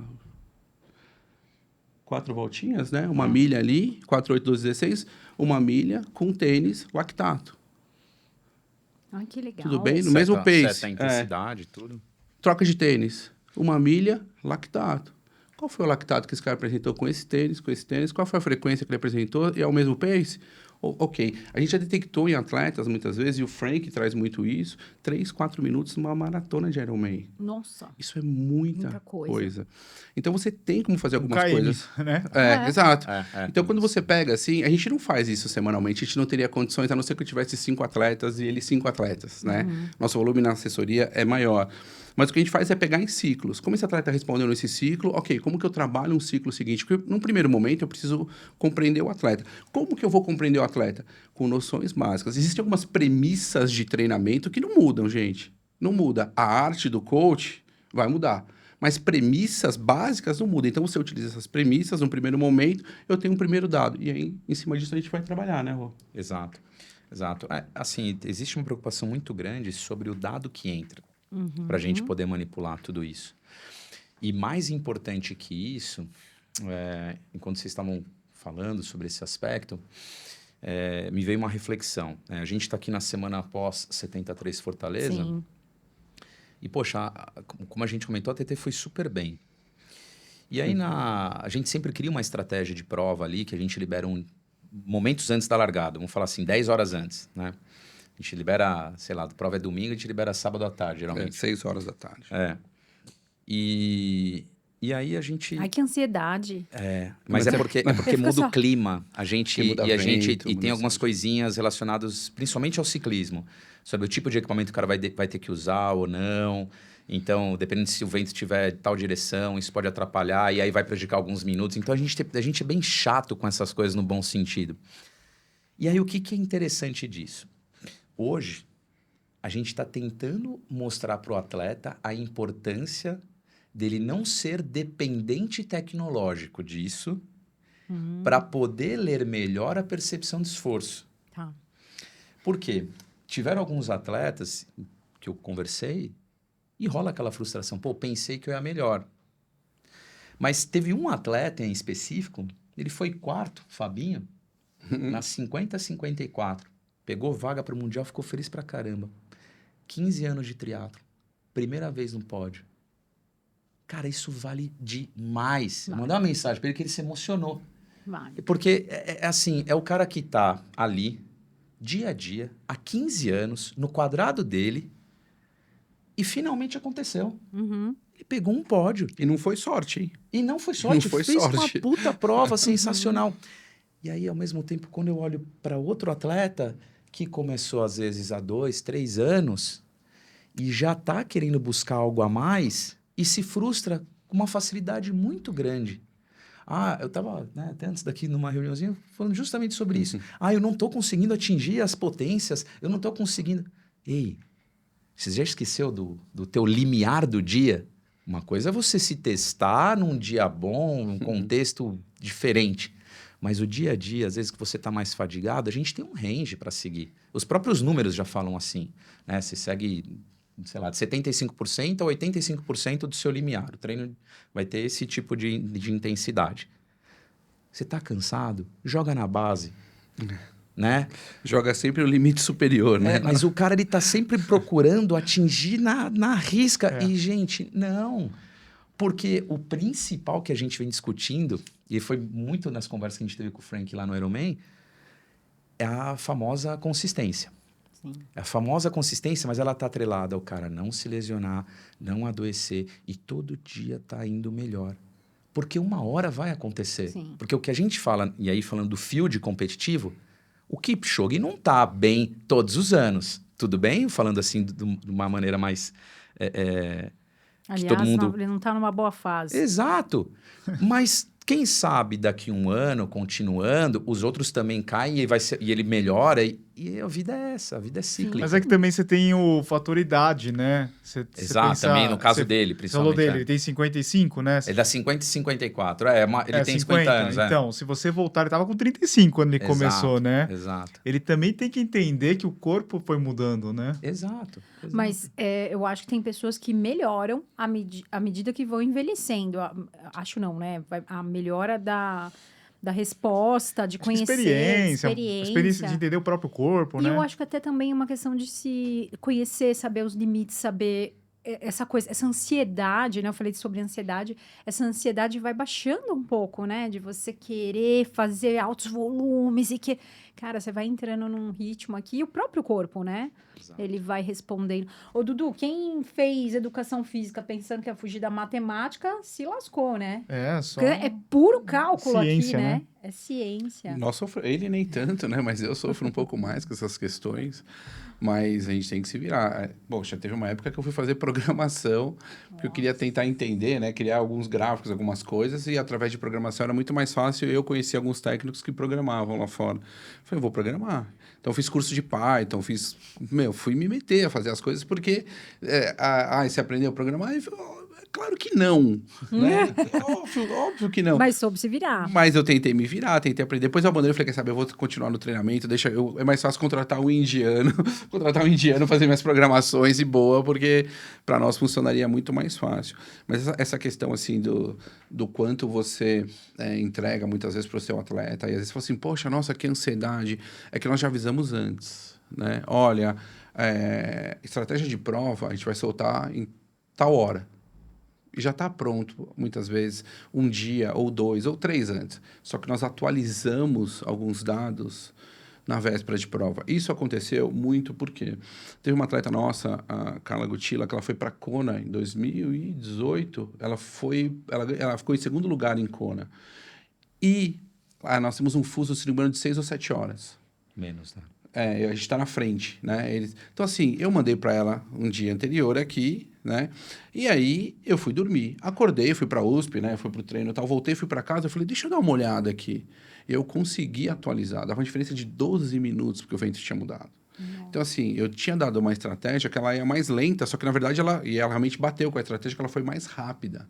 4 voltinhas, né? 1 milha ali, 4, 8, 12, 16, 1 milha com tênis lactato. Ai, que legal. Tudo bem? No mesmo pace. Seta a intensidade, tudo. Troca de tênis. 1 milha, lactato. Qual foi o lactato que esse cara apresentou com esse tênis, com esse tênis? Qual foi a frequência que ele apresentou? E é o mesmo pace? Ok. A gente já detectou em atletas, muitas vezes, e o Frank traz muito isso, 3, 4 minutos numa maratona de Ironman. Nossa. Isso é muita coisa. Então, você tem como fazer algumas KM, coisas. né? Exato. Então, quando você pega assim, a gente não faz isso semanalmente, a gente não teria condições, a não ser que eu tivesse 5 atletas e ele 5 atletas, né? Nosso volume na assessoria é maior. Mas o que a gente faz é pegar em ciclos. Como esse atleta respondeu nesse ciclo, ok, como que eu trabalho um ciclo seguinte? Porque, num primeiro momento, eu preciso compreender o atleta. Como que eu vou compreender o atleta? Com noções básicas. Existem algumas premissas de treinamento que não mudam, gente. Não muda. A arte do coach vai mudar. Mas premissas básicas não mudam. Então, você utiliza essas premissas no primeiro momento, eu tenho um primeiro dado. E aí, em cima disso, a gente vai trabalhar, né, Rô? Exato. Assim, existe uma preocupação muito grande sobre o dado que entra para a gente poder manipular tudo isso. E mais importante que isso, enquanto vocês estavam falando sobre esse aspecto, me veio uma reflexão. A gente está aqui na semana após 73 Fortaleza. Sim. E, poxa, como a gente comentou, a TT foi super bem. E aí, a gente sempre cria uma estratégia de prova ali, que a gente libera momentos antes da largada. Vamos falar assim, 10 horas antes, né? A gente libera, sei lá, a prova é domingo, a gente libera sábado à tarde, geralmente. 6 horas da tarde. E aí a gente... Ai, que ansiedade. Mas é porque muda o clima. A gente muda vento, e muda tem algumas assim. coisinhas relacionadas principalmente ao ciclismo, sobre o tipo de equipamento que o cara vai ter que usar ou não. Então, dependendo se o vento estiver de tal direção, isso pode atrapalhar e aí vai prejudicar alguns minutos. Então, a gente é bem chato com essas coisas no bom sentido. E aí, o que é interessante disso? Hoje, a gente está tentando mostrar para o atleta a importância dele não ser dependente tecnológico disso para poder ler melhor a percepção de esforço. Tá. Por quê? Tiveram alguns atletas que eu conversei e rola aquela frustração. Pô, pensei que eu ia melhor. Mas teve um atleta em específico, ele foi quarto, Fabinho, na 50-54. Pegou vaga para o Mundial, ficou feliz pra caramba. 15 anos de triatlo. Primeira vez no pódio. Cara, isso vale demais. Vale. Mandar uma mensagem para ele que ele se emocionou. Vale. Porque, assim, é o cara que tá ali, dia a dia, há 15 anos, no quadrado dele, e finalmente aconteceu. Ele pegou um pódio. E não foi sorte, hein? E não foi sorte, Não foi fez sorte. uma puta prova sensacional. E aí, ao mesmo tempo, quando eu olho para outro atleta que começou, às vezes, há 2, 3 anos e já está querendo buscar algo a mais e se frustra com uma facilidade muito grande. Eu estava, até antes daqui, numa reuniãozinha, falando justamente sobre isso. Eu não estou conseguindo atingir as potências, eu não estou conseguindo... Ei, você já esqueceu do teu limiar do dia? Uma coisa é você se testar num dia bom, num contexto diferente. Mas o dia a dia, às vezes que você está mais fadigado, a gente tem um range para seguir. Os próprios números já falam assim, né? Você segue sei lá, de 75% a 85% do seu limiar. O treino vai ter esse tipo de intensidade. Você tá cansado? Joga na base, né? Joga sempre o limite superior, né? Mas o cara, ele tá sempre procurando atingir na risca. É. E, gente, não. Porque o principal que a gente vem discutindo, e foi muito nas conversas que a gente teve com o Frank lá no Ironman, é a famosa consistência. Sim. A famosa consistência, mas ela tá atrelada ao cara não se lesionar, não adoecer e todo dia tá indo melhor. Porque uma hora vai acontecer. Sim. Porque o que a gente fala, e aí falando do field competitivo, o Kipchoge não tá bem todos os anos. Tudo bem? Falando assim de uma maneira mais... Aliás, todo mundo- ele não tá numa boa fase. Exato. Mas quem sabe daqui um ano, continuando, os outros também caem e ele melhora. E a vida é essa, a vida é cíclica. Mas é que também você tem o fator idade, né? Você Exato, pensa- também no caso você dele, falou principalmente. dele, é. ele tem 55, né? Ele dá 50 e 54. Ele tem 50 anos. Então, se você voltar, ele tava com 35 quando ele Exato, começou, né? Exato. Ele também tem que entender que o corpo foi mudando, né? Exato. Mas eu acho que tem pessoas que melhoram à medida que vão envelhecendo. Acho não, né? A melhora da resposta, de Acho que conhecer, experiência de entender o próprio corpo, E né? eu acho que até também é uma questão de se conhecer, saber os limites, saber essa coisa, essa ansiedade, né? Eu falei sobre ansiedade. Essa ansiedade vai baixando um pouco, né? De você querer fazer altos volumes e que... Cara, você vai entrando num ritmo aqui, e o próprio corpo, né? Exato. Ele vai respondendo. Ô, Dudu, quem fez educação física pensando que ia fugir da matemática, se lascou, né? É, só... Porque é puro cálculo Ciência, aqui, né? né? É ciência. Ele nem tanto, né? Mas eu sofro um pouco mais com essas questões. Mas a gente tem que se virar. Bom, já teve uma época que eu fui fazer programação, porque eu queria tentar entender, né? Criar alguns gráficos, algumas coisas, e através de programação era muito mais fácil. Eu conheci alguns técnicos que programavam lá fora. Falei, eu vou programar. Então, eu fiz curso de Python, fui me meter a fazer as coisas, porque... você aprendeu a programar? E falei, claro que não, né? óbvio que não. Mas soube se virar. Mas eu tentei me virar, tentei aprender. Depois eu abandonei, falei, quer saber, eu vou continuar no treinamento, é mais fácil contratar um indiano, fazer minhas programações e boa, porque para nós funcionaria muito mais fácil. Mas essa questão, assim, do quanto você entrega muitas vezes para o seu atleta, e às vezes você fala assim, poxa, nossa, que ansiedade, é que nós já avisamos antes, né? Olha, estratégia de prova a gente vai soltar em tal hora. E já está pronto, muitas vezes, 1 dia, ou 2, ou 3 antes. Só que nós atualizamos alguns dados na véspera de prova. Isso aconteceu muito porque teve uma atleta nossa, a Carla Gutila, que ela foi para Kona em 2018. Ela ficou em segundo lugar em Kona. E nós temos um fuso, se não me engano, de 6 ou 7 horas. Menos, né? A gente está na frente, né? Então, assim, eu mandei para ela um dia anterior aqui, né? E aí, eu fui dormir. Acordei, fui para a USP, né? Fui para o treino e tal. Voltei, fui para casa. Eu falei, deixa eu dar uma olhada aqui. Eu consegui atualizar. Dava uma diferença de 12 minutos, porque o vento tinha mudado. Então, assim, eu tinha dado uma estratégia que ela ia mais lenta, só que, na verdade, ela realmente bateu com a estratégia, que ela foi mais rápida.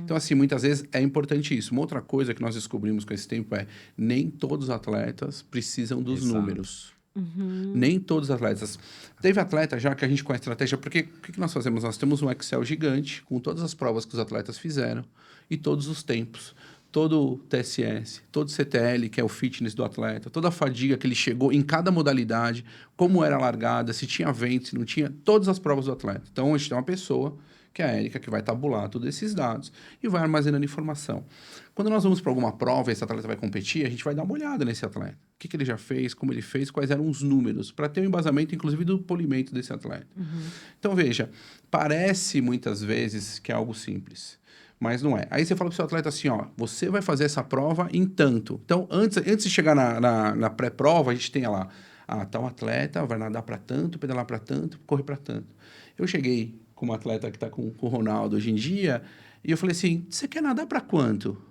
Então, assim, muitas vezes é importante isso. Uma outra coisa que nós descobrimos com esse tempo nem todos os atletas precisam dos números. Nem todos os atletas. Teve atleta já que a gente com a estratégia... Porque o que nós fazemos? Nós temos um Excel gigante com todas as provas que os atletas fizeram e todos os tempos. Todo o TSS, todo o CTL, que é o fitness do atleta, toda a fadiga que ele chegou em cada modalidade, como era a largada, se tinha vento, se não tinha, todas as provas do atleta. Então, a gente tem uma pessoa, que é a Érica, que vai tabular todos esses dados e vai armazenando informação. Quando nós vamos para alguma prova e esse atleta vai competir, a gente vai dar uma olhada nesse atleta. O que ele já fez, como ele fez, quais eram os números, para ter um embasamento, inclusive, do polimento desse atleta. Então, veja, parece muitas vezes que é algo simples, mas não é. Aí você fala para o seu atleta assim, ó, você vai fazer essa prova em tanto. Então, antes de chegar na pré-prova, a gente tem lá, tal atleta vai nadar para tanto, pedalar para tanto, correr para tanto. Eu cheguei com uma atleta que está com o Ronaldo hoje em dia, e eu falei assim, você quer nadar para quanto?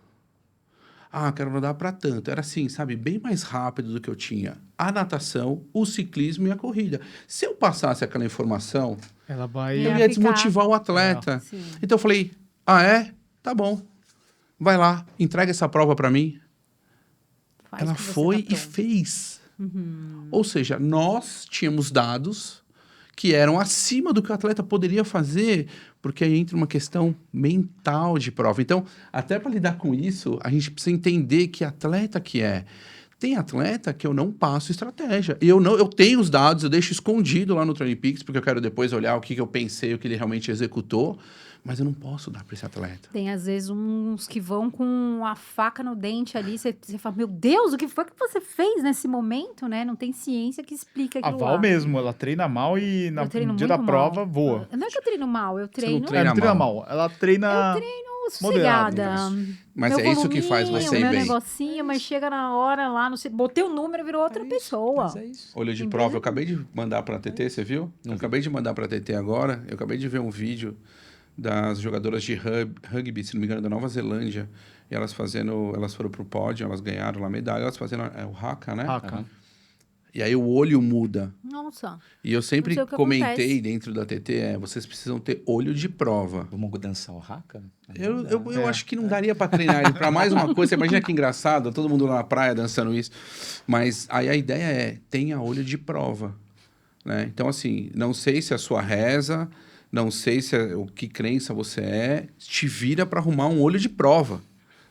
Quero nadar para tanto. Era assim, sabe, bem mais rápido do que eu tinha. A natação, o ciclismo e a corrida. Se eu passasse aquela informação, Ela vai... eu Ia ia desmotivar o atleta. Sim. Então eu falei, é? Tá bom. Vai lá, entrega essa prova para mim. Faz Ela que você foi tá e pronto. fez. Ou seja, nós tínhamos dados que eram acima do que o atleta poderia fazer, porque aí entra uma questão mental de prova. Então, até para lidar com isso, a gente precisa entender que atleta que é. Tem atleta que eu não passo estratégia. Eu tenho os dados, eu deixo escondido lá no Training Peaks, porque eu quero depois olhar o que eu pensei, o que ele realmente executou, mas eu não posso dar para esse atleta. Tem, às vezes, uns que vão com a faca no dente ali, você fala, meu Deus, o que foi que você fez nesse momento, né? Não tem ciência que explica A aquilo Val lá. mesmo, ela treina mal e Eu treino no dia muito da prova mal. voa. Não é que eu treino mal, eu treino... treina Ela não treina mal. mal, ela treina sossegada. Mas Meu é isso que faz voluminho, você ir meu bem. negocinho, mas chega na hora lá, botei o número, virou outra pessoa. Mas é isso. Olho de Em prova, vez eu acabei de mandar para a TT, você viu? Eu acabei de mandar para a TT agora. Eu acabei de ver um vídeo das jogadoras de rugby, se não me engano, da Nova Zelândia. E elas foram pro pódio, elas ganharam lá medalha, elas fazendo o haka, né? Haka. E aí o olho muda. Nossa. E eu sempre Não sei o que comentei acontece. dentro da TT, vocês precisam ter olho de prova. Vamos dançar o haka? Eu acho que não daria para treinar ele para mais uma coisa. Você imagina que engraçado, todo mundo lá na praia dançando isso. Mas aí a ideia é, tenha olho de prova. Né? Então, assim, não sei se a sua reza, não sei se o que crença você é, te vira para arrumar um olho de prova.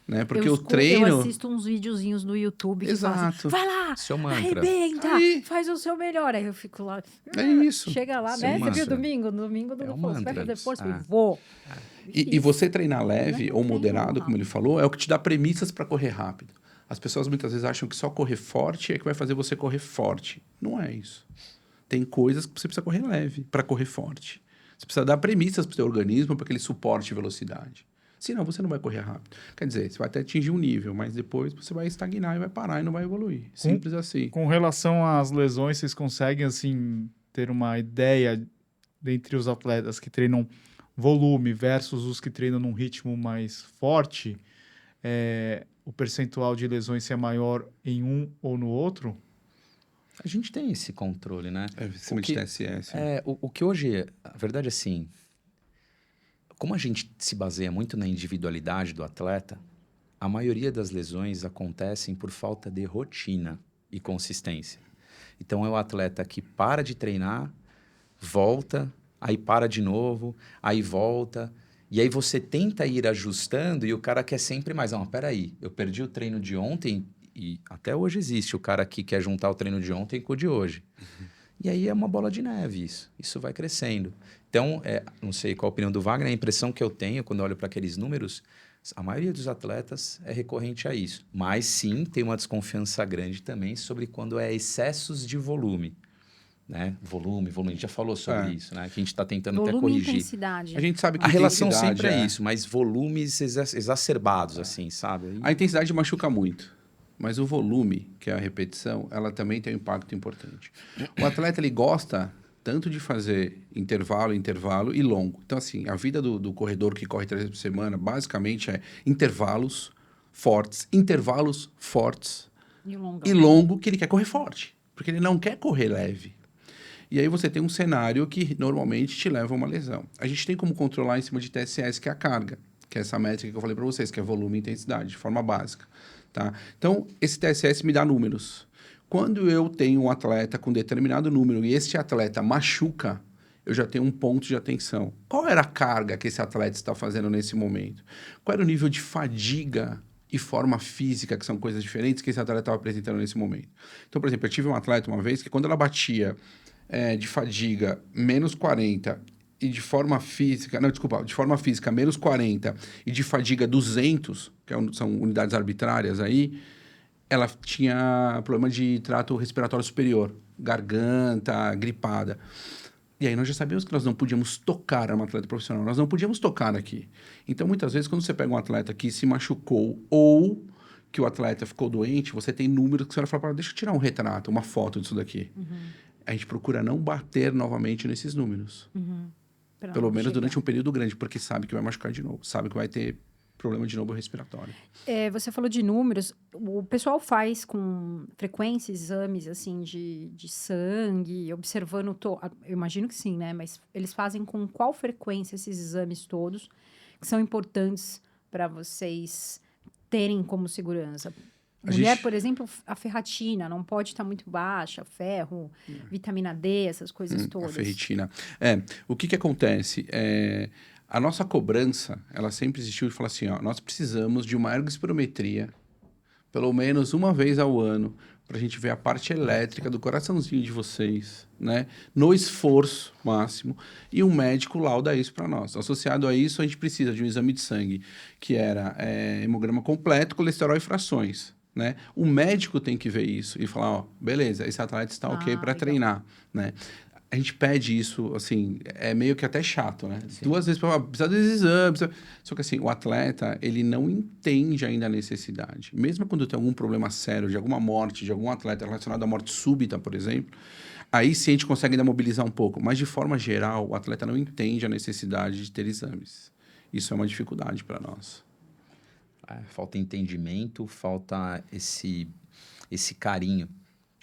Né? Porque o treino... Eu assisto uns videozinhos no YouTube que falam assim, Exato. vai lá, Seu mantra. arrebenta, Aí. faz o seu melhor. Aí eu fico lá. É isso. Chega lá, Seu né? Você viu mantra. domingo? Domingo, É o falou, você vai mantra. fazer força? Eu falei, Ah. vou. E você treinar leve Não ou treino moderado, como rápido. ele falou, é o que te dá premissas para correr rápido. As pessoas muitas vezes acham que só correr forte é que vai fazer você correr forte. Não é isso. Tem coisas que você precisa correr leve para correr forte. Você precisa dar premissas para o seu organismo para que ele suporte velocidade. Senão você não vai correr rápido. Quer dizer, você vai até atingir um nível, mas depois você vai estagnar e vai parar e não vai evoluir. Simples assim. Com relação às lesões, vocês conseguem, assim, ter uma ideia dentre os atletas que treinam volume versus os que treinam num ritmo mais forte, o percentual de lesões se é maior em um ou no outro? A gente tem esse controle, né? É cima de TSS. O que hoje, a verdade é assim, como a gente se baseia muito na individualidade do atleta, a maioria das lesões acontecem por falta de rotina e consistência. Então é o atleta que para de treinar, volta, aí para de novo, aí volta, e aí você tenta ir ajustando e o cara quer sempre mais. Não, peraí, eu perdi o treino de ontem e até hoje existe o cara que quer juntar o treino de ontem com o de hoje. E aí é uma bola de neve isso vai crescendo. Então, não sei qual a opinião do Wagner, a impressão que eu tenho quando eu olho para aqueles números, a maioria dos atletas é recorrente a isso. Mas sim, tem uma desconfiança grande também sobre quando é excessos de volume. Né? Volume, a gente já falou sobre isso, né? Que a gente está tentando até Volume e corrigir. intensidade. A gente sabe que A relação intensidade sempre é isso, mas volumes exacerbados, assim, sabe? Aí- A intensidade machuca muito. Mas o volume, que é a repetição, ela também tem um impacto importante. O atleta, ele gosta tanto de fazer intervalo e longo. Então, assim, a vida do corredor que corre 3 vezes por semana, basicamente é intervalos fortes E e longo, que ele quer correr forte. Porque ele não quer correr leve. E aí você tem um cenário que normalmente te leva a uma lesão. A gente tem como controlar em cima de TSS, que é a carga, que é essa métrica que eu falei para vocês, que é volume e intensidade, de forma básica. Tá? Então, esse TSS me dá números. Quando eu tenho um atleta com determinado número e esse atleta machuca, eu já tenho um ponto de atenção. Qual era a carga que esse atleta está fazendo nesse momento? Qual era o nível de fadiga e forma física, que são coisas diferentes, que esse atleta estava apresentando nesse momento? Então, por exemplo, eu tive um atleta uma vez que quando ela batia de fadiga menos 40 e de forma física... Não, desculpa. De forma física menos 40 e de fadiga 200, que são unidades arbitrárias aí, ela tinha problema de trato respiratório superior, garganta, gripada. E aí nós já sabíamos que nós não podíamos tocar uma atleta profissional, nós não podíamos tocar aqui. Então, muitas vezes, quando você pega um atleta que se machucou ou que o atleta ficou doente, você tem números que você vai falar, deixa eu tirar um retrato, uma foto disso daqui. A gente procura não bater novamente nesses números. Pelo menos durante um período grande, porque sabe que vai machucar de novo, sabe que vai ter problema de novo respiratório. Você falou de números. O pessoal faz com frequência exames assim de sangue, observando... Eu imagino que sim, né? Mas eles fazem com qual frequência esses exames todos, que são importantes para vocês terem como segurança? Mulher, por exemplo, a ferritina não pode estar muito baixa, ferro, vitamina D, essas coisas A todas. ferritina. O que acontece? A nossa cobrança, ela sempre existiu de falar assim, ó, nós precisamos de uma ergospirometria pelo menos uma vez ao ano para a gente ver a parte elétrica do coraçãozinho de vocês, né? No esforço máximo. E um médico lauda isso para nós. Associado a isso, a gente precisa de um exame de sangue, que era hemograma completo, colesterol e frações, né? O médico tem que ver isso e falar, ó, beleza, esse atleta está ok para legal. treinar, né? A gente pede isso, assim, é meio que até chato, né? Sim. 2 vezes, precisa desses exames. Só que, assim, o atleta, ele não entende ainda a necessidade. Mesmo quando tem algum problema sério, de alguma morte, de algum atleta relacionado à morte súbita, por exemplo, aí sim a gente consegue ainda mobilizar um pouco. Mas, de forma geral, o atleta não entende a necessidade de ter exames. Isso é uma dificuldade para nós. Falta entendimento, falta esse carinho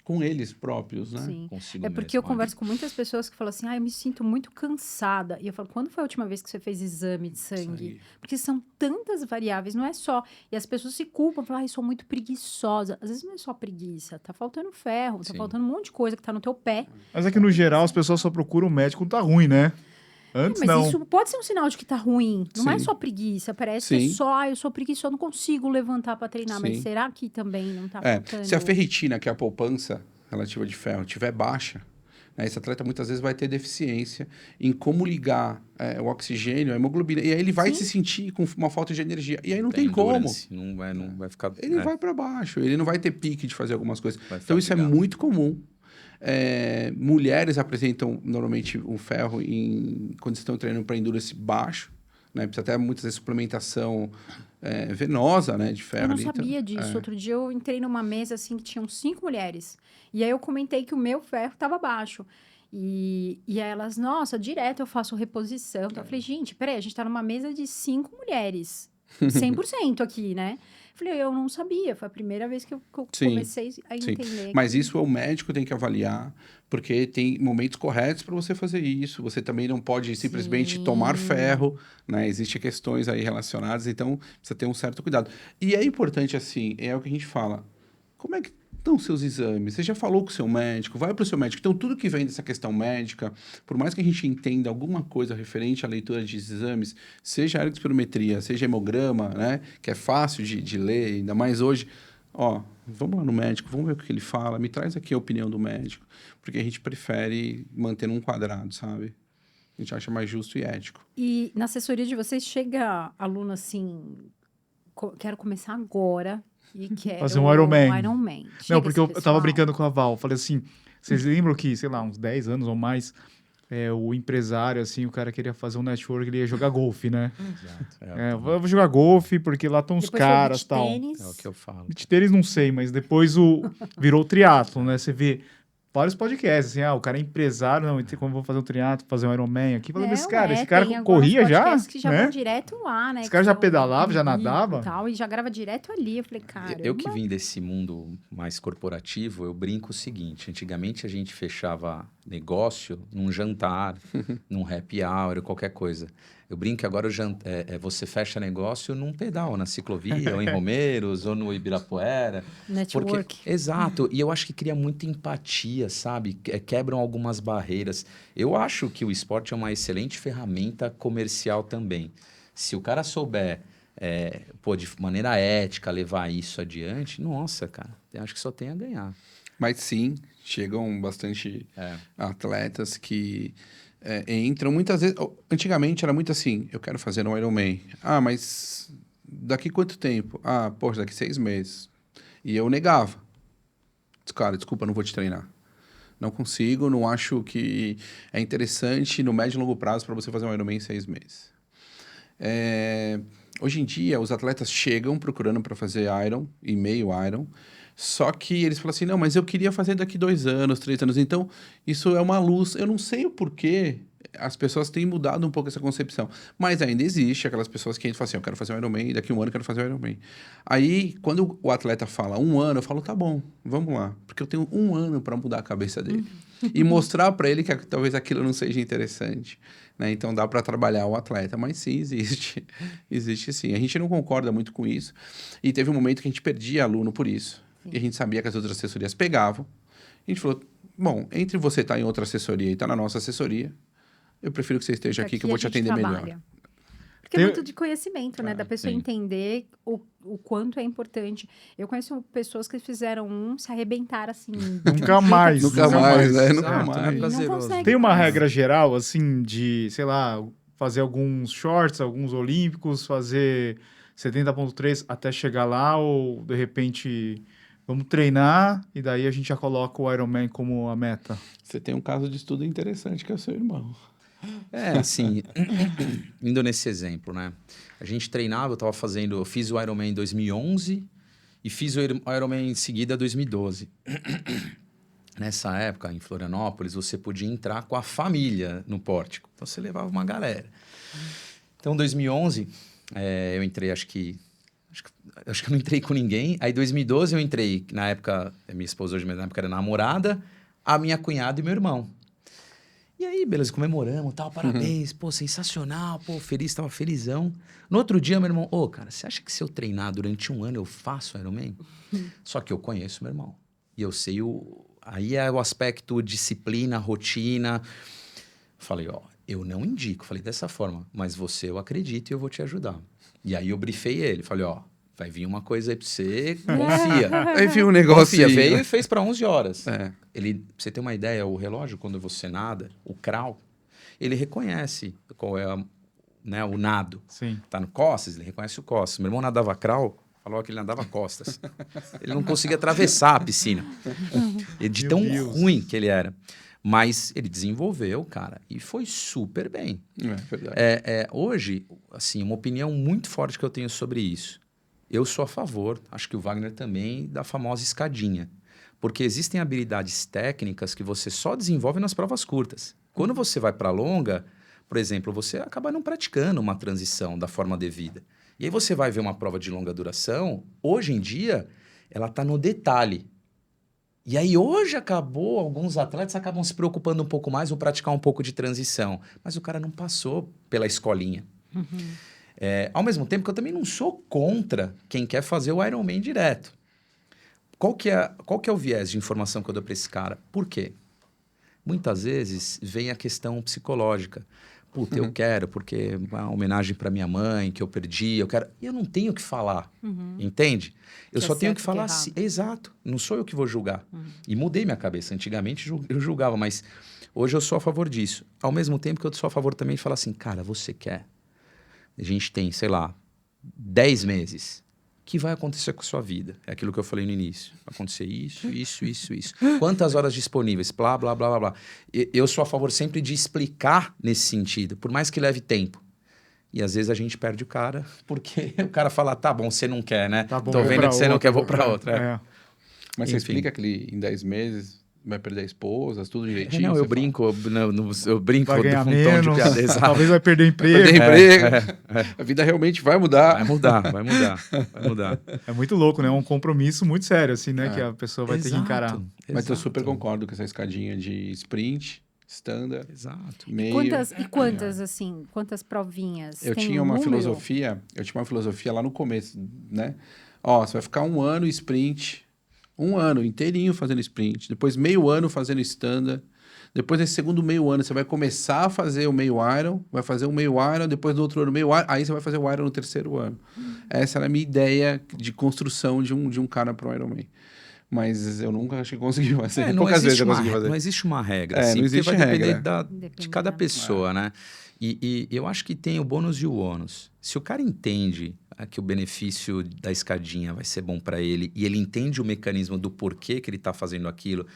Com eles próprios, né? Sim. consigo É mesmo. porque eu converso com muitas pessoas que falam assim, eu me sinto muito cansada. E eu falo, quando foi a última vez que você fez exame de sangue? Porque são tantas variáveis, não é só... E as pessoas se culpam, falam, eu sou muito preguiçosa. Às vezes não é só preguiça, tá faltando ferro, tá Sim. faltando um monte de coisa que tá no teu pé. Mas é que, no geral, as pessoas só procuram o médico quando tá ruim, né? Antes, Mas não. isso pode ser um sinal de que tá ruim. Não é Sim. só preguiça, parece que é Sim. só, eu sou preguiçosa, eu não consigo levantar pra treinar. Mas Sim. será que também não tá faltando? Se a ferritina, que é a poupança relativa de ferro, estiver baixa, né, esse atleta muitas vezes vai ter deficiência em como ligar o oxigênio, a hemoglobina. E aí ele vai Sim. se sentir com uma falta de energia. E aí não tem como. Endurance, não vai ficar... Ele vai para baixo, ele não vai ter pique de fazer algumas coisas. Vai Então isso é fatigar. muito comum. Mulheres apresentam normalmente o ferro quando estão treinando para endurance baixo, né? Precisa até muitas vezes suplementação venosa, né, de ferro. Eu não ali, sabia então, disso. Outro dia eu entrei numa mesa assim que tinham 5 mulheres. E aí eu comentei que o meu ferro estava baixo. E aí elas, nossa, direto eu faço reposição. Então eu falei, gente, peraí, a gente tá numa mesa de 5 mulheres. 100% aqui, né? Falei, eu não sabia. Foi a primeira vez que eu Sim, comecei a sim. entender. Mas isso o médico tem que avaliar, porque tem momentos corretos para você fazer isso. Você também não pode simplesmente tomar ferro, né? Existem questões aí relacionadas, então precisa ter um certo cuidado. E é importante, assim, é o que a gente fala. Como é que estão os seus exames? Você já falou com o seu médico? Vai para o seu médico. Então, tudo que vem dessa questão médica, por mais que a gente entenda alguma coisa referente à leitura de exames, seja ergospirometria, seja hemograma, né? Que é fácil de ler, ainda mais hoje. Ó, vamos lá no médico, vamos ver o que ele fala, me traz aqui a opinião do médico, porque a gente prefere manter num quadrado, sabe? A gente acha mais justo e ético. E na assessoria de vocês chega aluno assim, quero começar agora e quero Fazer um Ironman. Ironman. Não, Chega porque esse eu tava pessoal? brincando com a Val. Falei assim, vocês lembram que, sei lá, uns 10 anos ou mais, o empresário, assim, o cara queria fazer um network, ele ia jogar golfe, né? Exato. Eu vou jogar golfe porque lá estão os Depois foi o caras e beach tal. tênis. É o que eu falo. Beach tênis não sei, mas depois virou o triatlon, né? Você vê vários podcasts, assim, o cara é empresário, não, como vou fazer um triatlon, fazer um Ironman aqui. Falei, esse cara tem corria alguns já, podcasts que já né? vão direto lá, né? Esse cara já que são pedalava, já em vivo nadava? E tal, e já grava direto ali. Eu falei, cara. Eu que vim desse mundo mais corporativo, eu brinco o seguinte: antigamente a gente fechava negócio num jantar, num happy hour, qualquer coisa. Eu brinco que agora você fecha negócio num pedal, na ciclovia, ou em Romeiros, ou no Ibirapuera. Network. Exato, e eu acho que cria muita empatia, sabe? Quebram algumas barreiras. Eu acho que o esporte é uma excelente ferramenta comercial também. Se o cara souber, de maneira ética, levar isso adiante, nossa, cara, eu acho que só tem a ganhar. Mas sim, chegam bastante atletas que entram muitas vezes... Antigamente era muito assim, eu quero fazer um Ironman. Ah, mas daqui quanto tempo? Ah, poxa, daqui 6 meses. E eu negava. Cara, desculpa, não vou te treinar. Não consigo, não acho que é interessante no médio e longo prazo para você fazer um Ironman em 6 meses. Hoje em dia, os atletas chegam procurando para fazer Iron e meio Iron, só que eles falam assim, não, mas eu queria fazer daqui 2 anos, 3 anos. Então, isso é uma luz. Eu não sei o porquê. as pessoas têm mudado um pouco essa concepção. Mas ainda existe aquelas pessoas que entram e falam assim, eu quero fazer um Ironman, daqui a um ano eu quero fazer um Ironman. Aí, quando o atleta fala 1 ano, eu falo, tá bom, vamos lá. Porque eu tenho 1 ano para mudar a cabeça dele. E mostrar para ele que talvez aquilo não seja interessante. Né? Então, dá para trabalhar o atleta. Mas sim, existe. Existe sim. A gente não concorda muito com isso. E teve um momento que a gente perdia aluno por isso. Sim. E a gente sabia que as outras assessorias pegavam. E a gente falou, bom, entre você estar em outra assessoria e estar na nossa assessoria, eu prefiro que você esteja aqui que eu vou te atender melhor. Porque é muito de conhecimento, né? Da pessoa entender o quanto é importante. Eu conheço pessoas que fizeram se arrebentar, assim. Nunca mais. Nunca mais, né? Nunca Nunca mais. mais. Não consegue Tem uma mais. regra geral, assim, de, sei lá, fazer alguns shorts, alguns olímpicos, fazer 70.3 até chegar lá, ou, de repente, vamos treinar e daí a gente já coloca o Ironman como a meta? Você tem um caso de estudo interessante, que é o seu irmão. Assim, indo nesse exemplo, né? A gente treinava, eu fiz o Ironman em 2011 e fiz o Ironman em seguida em 2012. Nessa época, em Florianópolis, você podia entrar com a família no pórtico. Então, você levava uma galera. Então, em 2011, eu entrei, acho que eu não entrei com ninguém. Aí, em 2012, eu entrei, na época, minha esposa hoje, na época, era namorada, a minha cunhada e meu irmão. E aí, beleza, comemoramos, tal, parabéns, pô, sensacional, pô, feliz, tava felizão. No outro dia, meu irmão, cara, você acha que se eu treinar durante 1 ano eu faço Ironman? Só que eu conheço meu irmão. E eu sei aí é o aspecto disciplina, rotina. Falei, eu não indico, falei dessa forma, mas você eu acredito e eu vou te ajudar. E aí eu brifei ele, falei, vai vir uma coisa aí pra você, confia. Aí viu um negócio. Confia, veio e fez para 11 horas. É. Pra você ter uma ideia, o relógio, quando você nada, o crawl, ele reconhece qual é o nado. Sim. Tá no costas, ele reconhece o costas. Meu irmão nadava crawl, falou que ele nadava costas. Ele não conseguia atravessar a piscina. De tão ruim que ele era. Mas ele desenvolveu, cara, e foi super bem. É verdade. Hoje, assim, uma opinião muito forte que eu tenho sobre isso. Eu sou a favor, acho que o Wagner também, da famosa escadinha. Porque existem habilidades técnicas que você só desenvolve nas provas curtas. Quando você vai para longa, por exemplo, você acaba não praticando uma transição da forma devida. E aí você vai ver uma prova de longa duração, hoje em dia, ela está no detalhe. E aí hoje alguns atletas acabam se preocupando um pouco mais, ou praticar um pouco de transição. Mas o cara não passou pela escolinha. Ao mesmo tempo que eu também não sou contra quem quer fazer o Ironman direto. Qual que é o viés de informação que eu dou para esse cara? Por quê? Muitas vezes vem a questão psicológica. Puta, eu quero porque é uma homenagem para minha mãe, que eu perdi, eu quero... E eu não tenho o que falar, entende? Eu só tenho que falar assim. Exato, não sou eu que vou julgar. E mudei minha cabeça. Antigamente eu julgava, mas hoje eu sou a favor disso. Ao mesmo tempo que eu sou a favor também de falar assim, cara, você quer? A gente tem, sei lá, 10 meses. O que vai acontecer com a sua vida? É aquilo que eu falei no início. Vai acontecer isso. Quantas horas disponíveis? Blá, blá, blá, blá, blá. Eu sou a favor sempre de explicar nesse sentido, por mais que leve tempo. E às vezes a gente perde o cara, porque o cara fala, tá bom, você não quer, né? Tá bom, Tô vendo que você não quer, vou pra outra. Mas você Enfim. explica que ele, em 10 meses, vai perder a esposa, tudo direitinho? Não, eu brinco, eu brinco Vai ganhar com um tom de menos, piada. Exato. talvez vai perder o emprego. Perder emprego. A vida realmente vai mudar. Vai mudar. É muito louco, né? É um compromisso muito sério, assim, né? Que a pessoa vai ter que encarar. Mas eu super concordo com essa escadinha de sprint, standard, Exato. meio. Quantas provinhas? Eu Tem tinha um uma número? filosofia lá no começo, né? Você vai ficar 1 ano sprint, 1 ano inteirinho fazendo sprint, depois meio ano fazendo standard, depois nesse segundo meio ano você vai começar a fazer o meio Iron, vai fazer o meio Iron, depois do outro ano meio Iron, aí você vai fazer o Iron no terceiro ano. Essa era a minha ideia de construção de um cara pro Ironman. Mas eu nunca achei que consegui fazer. Poucas vezes eu consegui fazer. Não existe uma regra, assim, não existe porque vai regra. depender de cada pessoa, né? E eu acho que tem o bônus e o ônus. Se o cara entende que o benefício da escadinha vai ser bom para ele e ele entende o mecanismo do porquê que ele está fazendo aquilo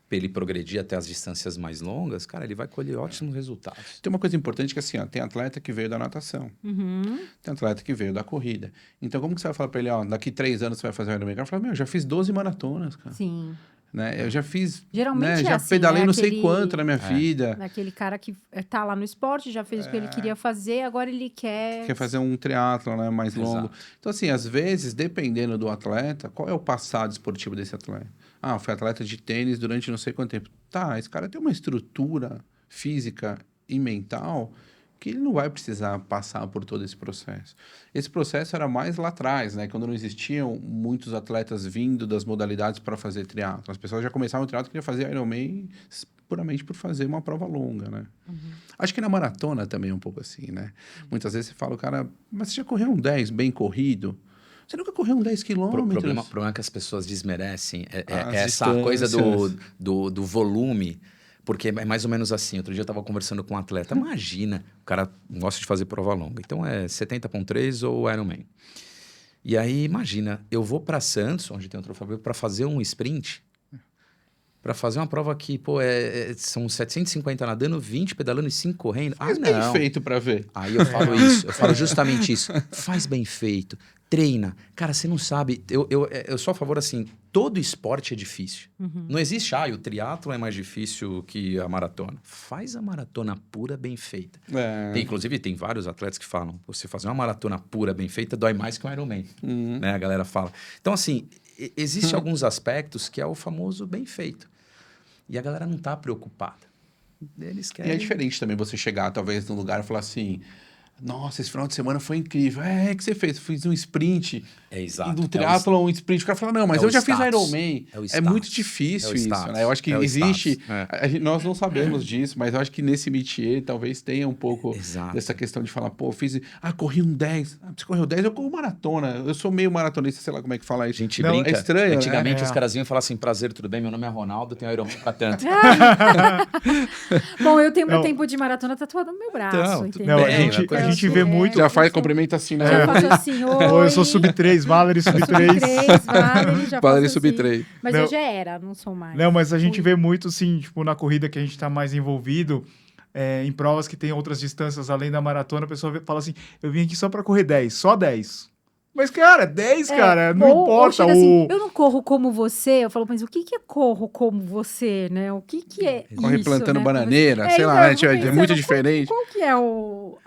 para ele progredir até as distâncias mais longas, cara, ele vai colher ótimos resultados. Tem uma coisa importante que assim, tem atleta que veio da natação, tem atleta que veio da corrida. Então, como que você vai falar para ele, daqui 3 anos você vai fazer o Ironman? O cara fala, já fiz 12 maratonas, cara. Sim. né? Eu já fiz, Geralmente né? é Já assim, pedalei né? não sei Aquele- quanto na minha vida. Aquele cara que tá lá no esporte, já fez o que ele queria fazer, agora ele quer... Quer fazer um triatlo, né, mais longo. Exato. Então, assim, às vezes, dependendo do atleta, qual é o passado esportivo desse atleta? Ah, foi atleta de tênis durante não sei quanto tempo. Tá, esse cara tem uma estrutura física e mental que ele não vai precisar passar por todo esse processo. Esse processo era mais lá atrás, né? Quando não existiam muitos atletas vindo das modalidades para fazer triatlo. As pessoas já começavam o triatlo e queriam fazer Ironman puramente por fazer uma prova longa, né? Acho que na maratona também é um pouco assim, né? Muitas vezes você fala, o cara, mas você já correu um 10 bem corrido? Você nunca correu um 10 O quilômetros? problema é que as pessoas desmerecem As essa coisa distâncias. do volume, porque é mais ou menos assim. Outro dia eu estava conversando com um atleta, imagina, o cara gosta de fazer prova longa, então é 70.3 ou Ironman. E aí, imagina, eu vou para Santos, onde tem o Troféu para fazer um sprint, para fazer uma prova que, pô, são 750 nadando, 20 pedalando e 5 correndo. Mas Ah, bem não. feito para ver. Aí eu falo isso, eu falo justamente isso. Faz bem feito, treina. Cara, você não sabe, eu sou a favor assim, todo esporte é difícil. Não existe, o triatlo é mais difícil que a maratona. Faz a maratona pura bem feita. Inclusive, tem vários atletas que falam, você fazer uma maratona pura bem feita dói mais que um Ironman, né? A galera fala. Então, assim, existem alguns aspectos que é o famoso bem feito. E a galera não tá preocupada. Eles E querem... é diferente também você chegar, talvez, num lugar e falar assim, nossa, esse final de semana foi incrível. O que você fez? Eu fiz um sprint. É exato. E do triatlo, um sprint. O cara fala, não, mas é eu o já fiz status. Ironman. É o É status. muito difícil É o isso, status. né? Eu acho que É o existe... status. Nós não sabemos disso, mas eu acho que nesse métier talvez tenha um pouco Exato. dessa questão de falar, pô, corri um 10. Você correu 10, eu corro maratona. Eu sou meio maratonista, sei lá como é que fala A isso. gente Não, brinca. é estranho, Antigamente né? os caras iam falar assim, prazer, tudo bem? Meu nome é Ronaldo, tenho Ironman pra tanto. Bom, eu tenho meu Não. tempo de maratona tatuado no meu braço, Então, entendeu? Não, Bem, a gente vê Eu muito... Já faz, eu sou- cumprimenta assim, né? Já faço assim, oi. Ou eu sou sub-3, Valerie sub-3. Sub-3, Valerie, já Valerie faço sub 3. assim. Mas Não. eu já era, não sou mais. Não, mas a gente Fui. vê muito, assim, tipo, na corrida que a gente tá mais envolvido, em provas que tem outras distâncias além da maratona, a pessoa fala assim, eu vim aqui só pra correr 10, só 10. Mas, cara, 10, cara, não ou importa chega o... assim, eu não corro como você. Eu falo, mas o que é corro como você, né? O que é Corre isso, plantando né? bananeira, sei então, lá, né? eu fico É pensando, muito diferente. Qual que é o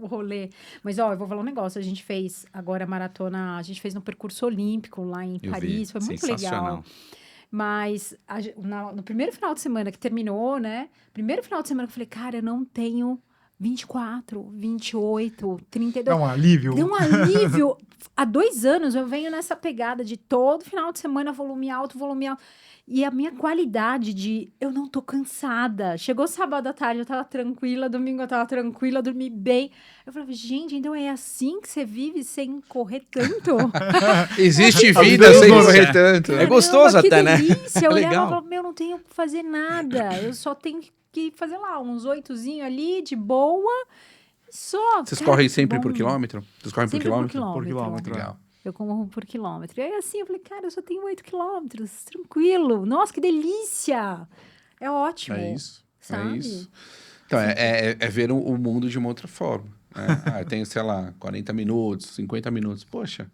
rolê? Mas, ó, eu vou falar um negócio. A gente fez agora a maratona, a gente fez no percurso olímpico lá em Eu Paris. vi. Foi muito Sensacional. legal. Mas no primeiro final de semana que terminou, né? Primeiro final de semana que eu falei, cara, eu não tenho 24, 28, 32. Dá um alívio. Deu um alívio. Há 2 anos eu venho nessa pegada de todo final de semana, volume alto, volume alto. E a minha qualidade de eu não tô cansada. Chegou sábado à tarde, eu tava tranquila, domingo eu tava tranquila, dormi bem. Eu falava, gente, então é assim que você vive sem correr tanto? Existe A vida vida sem dos correr outros. tanto. É gostoso que até, né? delícia. Eu É olhava e legal. falava, meu, eu não tenho que fazer nada. Eu só tenho que fazer lá uns 8zinho ali, de boa. Só. Vocês Cara, correm que sempre bom. por quilômetro? Vocês correm por Sempre quilômetro? Por quilômetro. Legal. Eu corro por quilômetro. E aí, assim, eu falei, cara, eu só tenho 8 quilômetros, tranquilo. Nossa, que delícia! É ótimo. É isso. Sabe? É isso. Então, é ver o mundo de uma outra forma. Né? Eu tenho, sei lá, 40 minutos, 50 minutos. Poxa,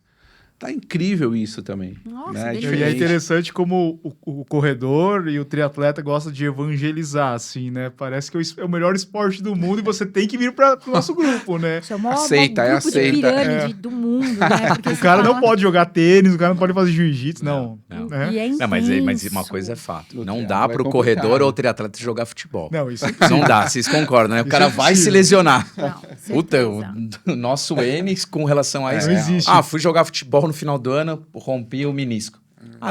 tá incrível isso também. Nossa, né? delícia. E é interessante como o corredor e o triatleta gostam de evangelizar, assim, né? Parece que é o melhor esporte do mundo e você tem que vir para o nosso grupo, né? Isso é o maior Aceita, grupo aceita. de pirâmide do mundo, né? Porque O você cara não fala- pode jogar tênis, o cara não pode fazer jiu-jitsu, não. Não. Né? E é Não, mas intenso. uma coisa é fato. No Não triatlo dá é pro complicado. corredor ou triatleta jogar futebol. Não, isso Não dá, vocês concordam, né? O Isso cara é vai se impossível. lesionar. Não, Puta, certeza. o nosso M com relação a isso. Não existe. Fui jogar futebol no final do ano, rompi o menisco.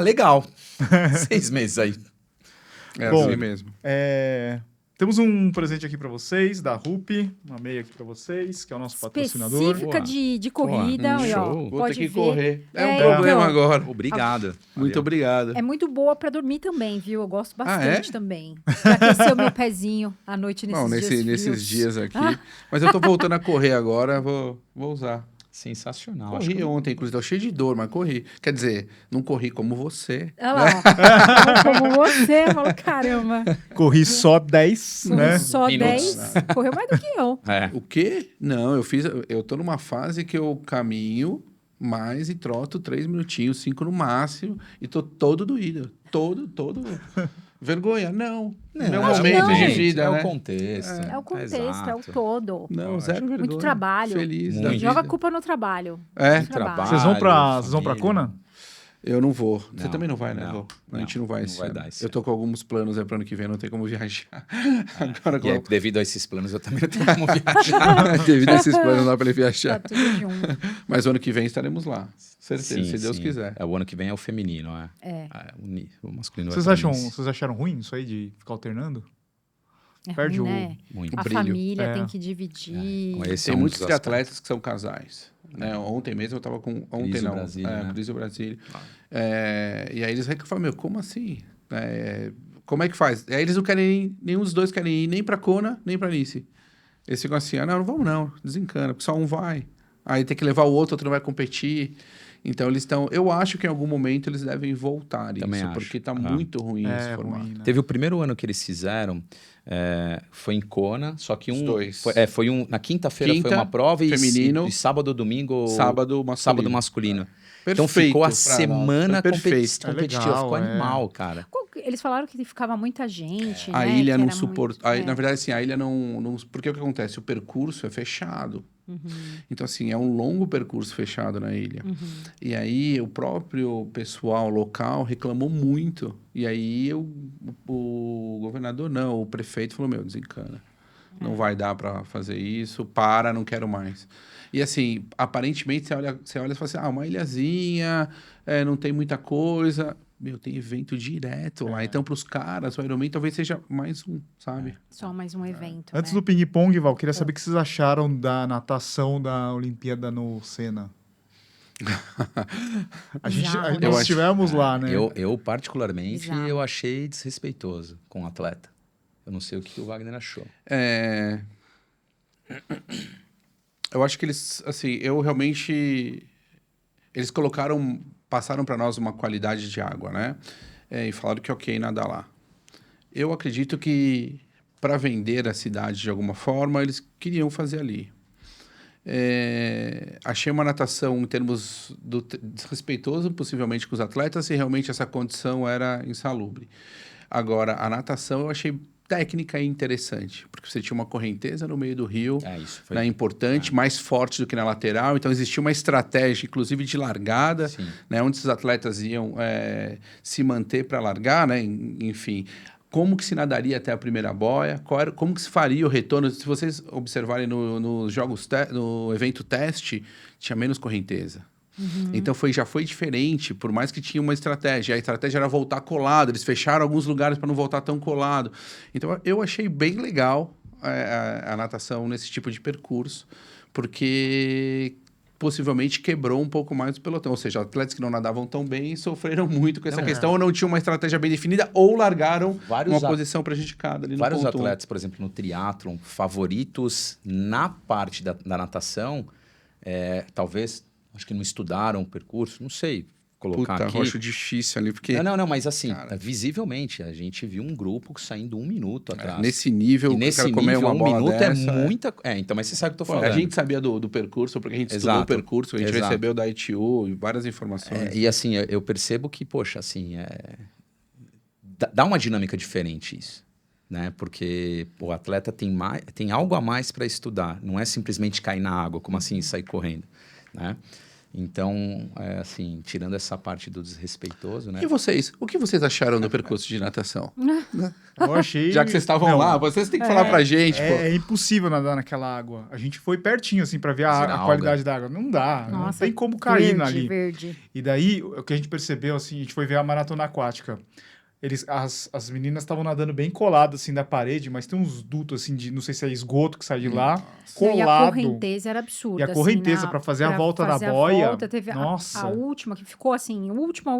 Legal. 6 meses aí. É Bom, assim mesmo. Temos um presente aqui para vocês, da Rupi, uma meia aqui para vocês, que é o nosso patrocinador. Específica Boa. de corrida. Boa. e, ó, Show. Vou pode ter que ver. correr. É um É, problema então. agora. Obrigado. Muito Valeu. obrigado. É muito boa pra dormir também, viu? Eu gosto bastante é? também. Pra aquecer o meu pezinho à noite nesses Não, dias nesses frios. dias aqui. Mas eu tô voltando a correr agora, vou usar. Sensacional. Acho Corri que ontem, inclusive, tô cheio de dor, mas corri. Quer dizer, não corri como você. Olha lá, ó. Como você, eu falo, caramba. Corri só 10, né? Só Minutos. 10, correu mais do que eu. É. O quê? Não, eu tô numa fase que eu caminho, Mas e troto 3 minutinhos, 5 no máximo, e tô todo doído. Todo. Vergonha? Não. Meu Acho momento não. de vida, É né? o contexto. É o contexto, é o Exato. todo. Não, zero vergonha. Muito trabalho. Feliz da Muito. vida. Joga a culpa no trabalho. É. No trabalho. Vocês vão pra família. Kona? Eu não vou. Você Não, também não vai, né? não, Vô? A não, gente não vai não esse vai ano. dar esse Eu tô com alguns planos aí pro ano que vem, não tem como viajar. Agora, E aí, devido a esses planos, eu também não tenho como viajar. devido a esses planos, não dá pra ele Tá viajar. tudo junto. Mas o ano que vem estaremos lá. Certeza, Sim, se Deus sim. quiser. O ano que vem é o feminino, é. É. O masculino Vocês vai pra Nice. acharam ruim isso aí de ficar alternando? É Perde ruim, o- né? Muito. A brilho. família É. tem que dividir. Esse Tem é um muitos dos triatletas que são casais. Né? Ontem mesmo eu tava com... Ontem Cris e não. Brasília, né? Cris e Brasília. Ah. E aí eles reclamam, meu, como assim? Como é que faz? Aí eles não querem ir, nenhum dos dois querem ir nem pra Kona, nem pra Nice. Eles ficam assim, não vamos não, desencana, porque só um vai. Aí tem que levar o outro não vai competir. Então eles estão... Eu acho que em algum momento eles devem voltar Também isso, acho. porque tá Ah. muito ruim esse É formato. ruim, né? Teve o primeiro ano que eles fizeram, foi em Kona, só que Os dois. Foi na quinta-feira foi Quinta, uma prova feminino. e sábado, domingo... Sábado masculino. Sábado masculino. Perfeito Então ficou a pra nós, semana foi perfeito. competitiva, É legal, ficou é. animal, cara. Eles falaram que ficava muita gente, A né? ilha que não era suporta. muito- Na verdade, assim, a ilha não. Porque o que acontece? O percurso é fechado. Então, assim, é um longo percurso fechado na ilha. E aí, o próprio pessoal local reclamou muito. E aí, o governador, não, o prefeito falou: meu, desencana. Não vai dar para fazer isso, não quero mais. E assim, aparentemente, você olha e fala assim: uma ilhazinha, não tem muita coisa. Meu, tem evento direto lá. Então, para os caras, o Ironman talvez seja mais um, sabe? Só mais um evento, Antes né? do ping-pong, Val, queria saber o que vocês acharam da natação da Olimpíada no Senna. Bizarro, né? Nós acho- estivemos lá, né? Eu particularmente, Exato. eu achei desrespeitoso com o atleta. Eu não sei o que o Wagner achou. Eu acho que eles, assim, eles passaram para nós uma qualidade de água, né? E falaram que ok nadar lá. Eu acredito que para vender a cidade de alguma forma, eles queriam fazer ali. Achei uma natação em termos desrespeitoso, possivelmente com os atletas, se realmente essa condição era insalubre. Agora, a natação eu achei técnica e interessante, porque você tinha uma correnteza no meio do rio, Isso foi né, importante, mais forte do que na lateral, então existia uma estratégia, inclusive de largada, Sim. né, onde os atletas iam se manter para largar, né, enfim. Como que se nadaria até a primeira boia? Como que se faria o retorno? Se vocês observarem no evento teste, tinha menos correnteza. Então já foi diferente, por mais que tinha uma estratégia. A estratégia era voltar colado, eles fecharam alguns lugares para não voltar tão colado. Então eu achei bem legal a natação nesse tipo de percurso, porque possivelmente quebrou um pouco mais o pelotão. Ou seja, atletas que não nadavam tão bem sofreram muito com essa questão, ou não tinham uma estratégia bem definida, ou largaram uma posição prejudicada ali no Vários ponto 1. atletas, por exemplo, no triatlon, favoritos na parte da natação, talvez, acho que não estudaram o percurso, não sei colocar Puta, aqui. eu acho difícil ali, porque Não, mas assim, Cara. visivelmente, a gente viu um grupo saindo 1 minuto atrás. nesse nível, E o nesse cara comer nível, uma 1 bola minuto dessa, é muita... então, mas você sabe o que eu tô Pô, falando. a gente sabia do percurso, porque a gente estudou o Exato. percurso, a gente Exato. recebeu da ITU e várias informações. E assim, eu percebo que, poxa, assim, dá uma dinâmica diferente isso, né? Porque o atleta tem algo a mais para estudar, não é simplesmente cair na água, como assim sair correndo, né? Então, assim, tirando essa parte do desrespeitoso, né? E vocês? O que vocês acharam do percurso de natação? Eu achei... Já que vocês estavam Não, lá, vocês têm que falar pra gente, pô. É impossível nadar naquela água. A gente foi pertinho, assim, pra ver Mas a era qualidade da água. Não dá, não Nossa, tem como cair verde, ali. verde. E daí, o que a gente percebeu, assim, a gente foi ver a maratona aquática. As meninas estavam nadando bem coladas, assim, da parede, mas tem uns dutos, assim, de não sei se é esgoto que sai de lá, Não, e a colado. correnteza era absurda. E a correnteza, pra fazer a volta da boia, Teve nossa. a última, que ficou assim, última.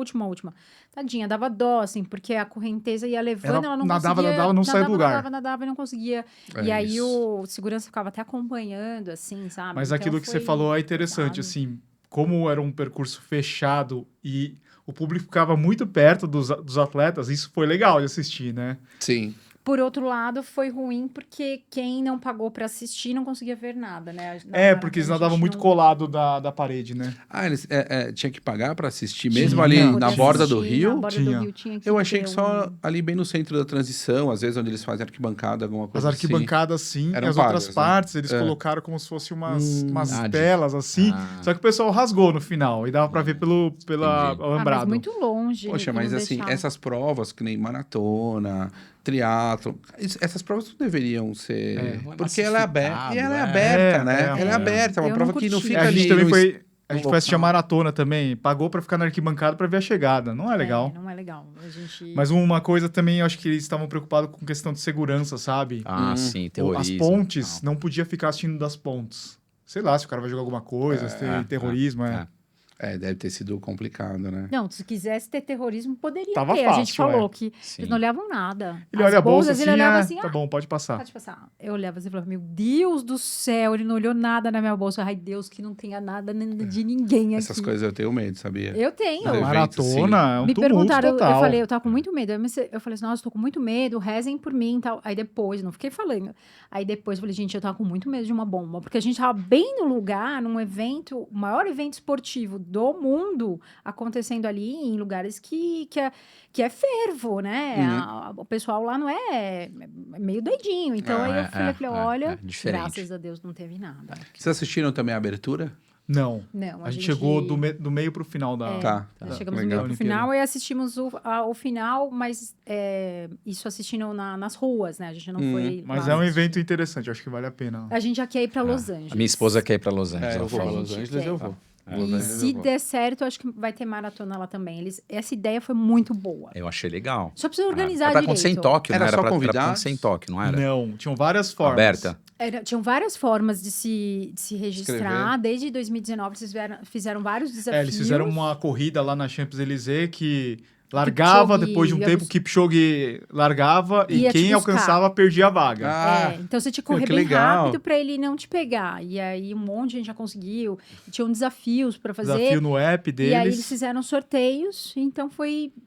Tadinha, dava dó, assim, porque a correnteza ia levando, ela não nadava, conseguia... nadava, não saía do lugar. Nadava e não conseguia. É e aí isso. o segurança ficava até acompanhando, assim, sabe? Mas Então aquilo que você foi falou é interessante, pesado. assim, como era um percurso fechado e o público ficava muito perto dos atletas, isso foi legal de assistir, né? Sim. Por outro lado, foi ruim porque quem não pagou pra assistir não conseguia ver nada, né? Porque eles nadavam gente muito não- colado da parede, né? Eles tinha que pagar pra assistir Tinha. mesmo ali Poder na borda do assistir, rio? Na borda Tinha. do rio tinha que Eu achei ter que só um- ali bem no centro da transição, às vezes onde eles fazem arquibancada, alguma As coisa assim. arquibancadas, sim, e Eram as outras pagas, né? partes eles É. colocaram como se fosse umas Ah, telas, assim. Só que o pessoal rasgou no final, e dava pra ver pela Entendi. mas alambrado. muito longe. Poxa, e mas não assim, deixava. essas provas, que nem maratona, triatlon, essas provas não deveriam ser... Não é porque ela é aberta. massificado, E ela é é. aberta, né? É. Ela é aberta, é uma Eu prova não que não curti. fica A ali... gente também no foi... A gente no foi assistir a local. maratona também. Pagou pra ficar na arquibancada pra ver a chegada. Não é legal. Não é legal. A gente... Mas uma coisa também, eu acho que eles estavam preocupados com questão de segurança, sabe? Sim, As terrorismo. pontes, tal. não podia ficar assistindo das pontes. Sei lá, se o cara vai jogar alguma coisa, se tem terrorismo, Deve ter sido complicado, né? Não, se quisesse ter terrorismo, poderia Tava ter. A gente fácil, falou que Sim. eles não olhavam nada. Ele As olha a bolsa bolsas, assim, ele olhava assim, tá bom, pode passar. pode passar. Eu olhava assim e falava, meu Deus do céu, ele não olhou nada na minha bolsa. Ai, Deus, que não tenha nada de ninguém aqui. Essas coisas eu tenho medo, sabia? Eu tenho. Não, Maratona é um Me tumulto perguntaram, total. eu falei, eu tava com muito medo. Eu falei assim, nossa, eu tô com muito medo, rezem por mim e tal. Aí depois, não fiquei falando. Aí depois eu falei, gente, eu tava com muito medo de uma bomba. Porque a gente tava bem no lugar, num evento, o maior evento esportivo do mundo, acontecendo ali em lugares que é fervo, né? O pessoal lá não é meio doidinho. Então aí eu falei, olha, diferente. graças a Deus não teve nada. Vocês assistiram também a abertura? Não. Não, A gente chegou do meio pro final da... Tá. Nós chegamos legal. no meio pro final e assistimos o final, mas isso assistindo nas ruas, né? A gente não foi Mas lá é um assistir. evento interessante, acho que vale a pena. A gente já quer ir pra Los Angeles. A minha esposa quer ir pra Los Angeles. Eu ela vou pra falou. Los gente Angeles, quer. eu vou. E se der certo, eu acho que vai ter maratona lá também. Essa ideia foi muito boa. Eu achei legal. Só precisa organizar Era pra direito. acontecer em Tóquio, Era não só era pra convidados? acontecer em Tóquio, não era? Não, tinham várias formas. Aberta. Tinham várias formas de se registrar. Escrever. Desde 2019, eles fizeram vários desafios. Eles fizeram uma corrida lá na Champs-Élysées que largava, Kipchoge depois de um ia tempo, bus- Kipchoge largava e Ia te quem buscar. alcançava perdia a vaga. Então você tinha que correr que bem legal. rápido pra ele não te pegar. E aí um monte de gente já conseguiu. E tinham desafios pra fazer. Desafio no app deles. E aí eles fizeram sorteios. Então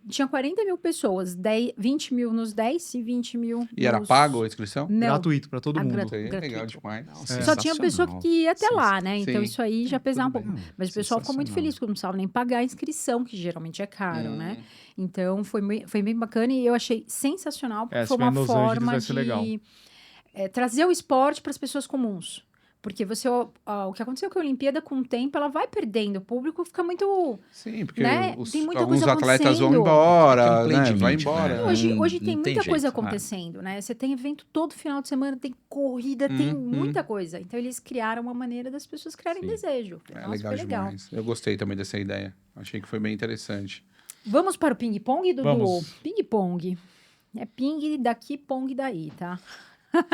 tinha 40 mil pessoas. 20 mil nos 10 e 20 mil E era nos... pago a inscrição? Não. gratuito pra todo mundo. Isso aí é legal gratuito. demais. Só tinha pessoa que ia até lá, né? Então Sim. isso aí já pesava um Tudo pouco. bem. Mas o pessoal ficou muito Sensacional. feliz, porque não precisava nem pagar a inscrição, que geralmente é caro, né? Então foi bem bacana e eu achei sensacional, porque Se foi for em uma Los Angeles, forma vai ser legal. de trazer o esporte para as pessoas comuns. Porque o que aconteceu com a Olimpíada, com o tempo, ela vai perdendo. O público fica muito... Sim, porque Né? Tem muita alguns coisa atletas vão acontecendo. embora, Tem um play né? de Vai limite, embora. né? Hoje Não tem tem muita coisa jeito, acontecendo, né? Você tem evento todo final de semana, tem corrida, tem muita coisa. Então, eles criaram uma maneira das pessoas criarem desejo. É Nossa, legal foi legal. demais. Eu gostei também dessa ideia. Achei que foi bem interessante. Vamos para o ping-pong, Dudu? Vamos. Ping-pong. É ping daqui, pong daí, tá?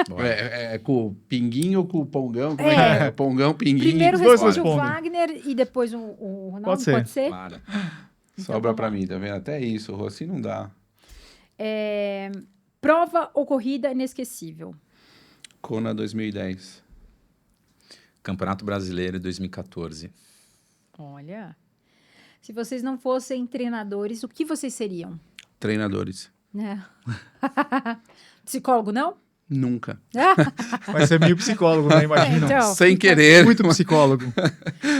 Bora. Com o pinguinho ou com o pongão? Como é que é? Pongão, pinguinho. Primeiro Os dois responde o respondem. Wagner e depois o Ronaldo, Pode ser. pode ser? Para. Sobra vamos pra lá. mim, tá vendo? Até isso, Rô, assim não dá. Prova ou corrida inesquecível? Kona 2010. Campeonato Brasileiro 2014. Olha, se vocês não fossem treinadores, o que vocês seriam? Treinadores. Né? Psicólogo, não? Nunca. Vai ser meio psicólogo, né? Imagina. Então, Sem querer. Muito psicólogo.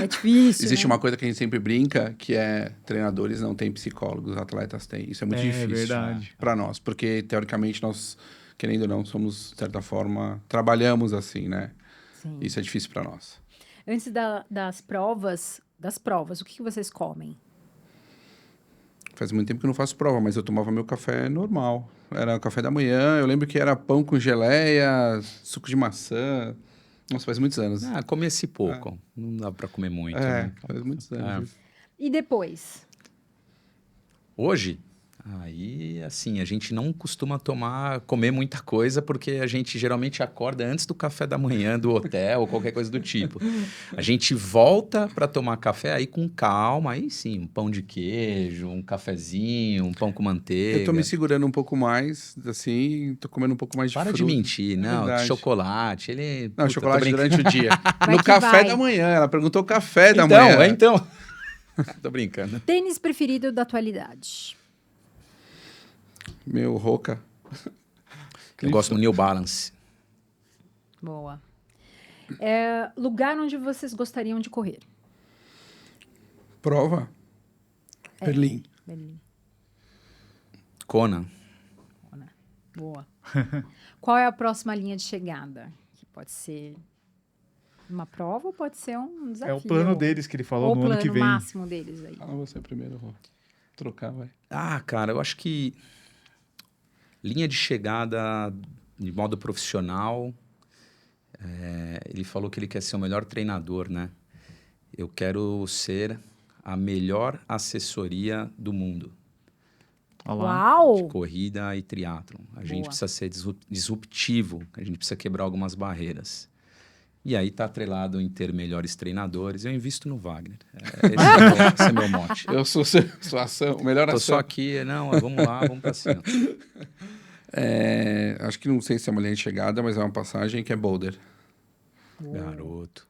é difícil, Existe né? uma coisa que a gente sempre brinca, que é treinadores não têm psicólogos, atletas têm. Isso é muito É difícil. verdade. Para nós, porque teoricamente nós, querendo ou não, somos, de certa forma, trabalhamos assim, né? Sim. Isso é difícil para nós. Antes das provas, o que vocês comem? Faz muito tempo que eu não faço prova, mas eu tomava meu café normal. Era o café da manhã, eu lembro que era pão com geleia, suco de maçã. Nossa, faz muitos anos. Comer-se pouco. Não dá pra comer muito. É, né? faz muitos anos. E depois? Hoje, aí, assim, a gente não costuma comer muita coisa, porque a gente geralmente acorda antes do café da manhã do hotel, ou qualquer coisa do tipo. A gente volta para tomar café aí com calma, aí sim, um pão de queijo, um cafezinho, um pão com manteiga. Eu tô me segurando um pouco mais, assim, tô comendo um pouco mais de Para de fruta. mentir, não, Verdade. chocolate, Não, Puta, chocolate tô brincando. durante o dia. Vai No que café vai. da manhã, ela perguntou café da manhã. Então. Tô brincando. Tênis preferido da atualidade? Meu Roca. Eu gosto do New Balance. Boa. Lugar onde vocês gostariam de correr? Prova? Berlim. Berlim. Kona. Boa. Qual é a próxima linha de chegada? Que pode ser uma prova ou pode ser um desafio? É o plano deles que ele falou Ou no o ano plano que vem. máximo deles aí. Fala você primeiro, eu vou trocar, vai. Ah, cara, eu acho que linha de chegada de modo profissional, ele falou que ele quer ser o melhor treinador, né? Eu quero ser a melhor assessoria do mundo Olha lá. de Uau! corrida e triatlon. A gente Boa. precisa ser disruptivo, a gente precisa quebrar algumas barreiras. E aí tá atrelado em ter melhores treinadores. Eu invisto no Wagner. Esse é meu mote. Eu sou sua ação, o melhor Tô ação. só aqui, vamos lá, vamos pra cima. Acho que não sei se é uma linha de chegada, mas é uma passagem que é Boulder. Garoto.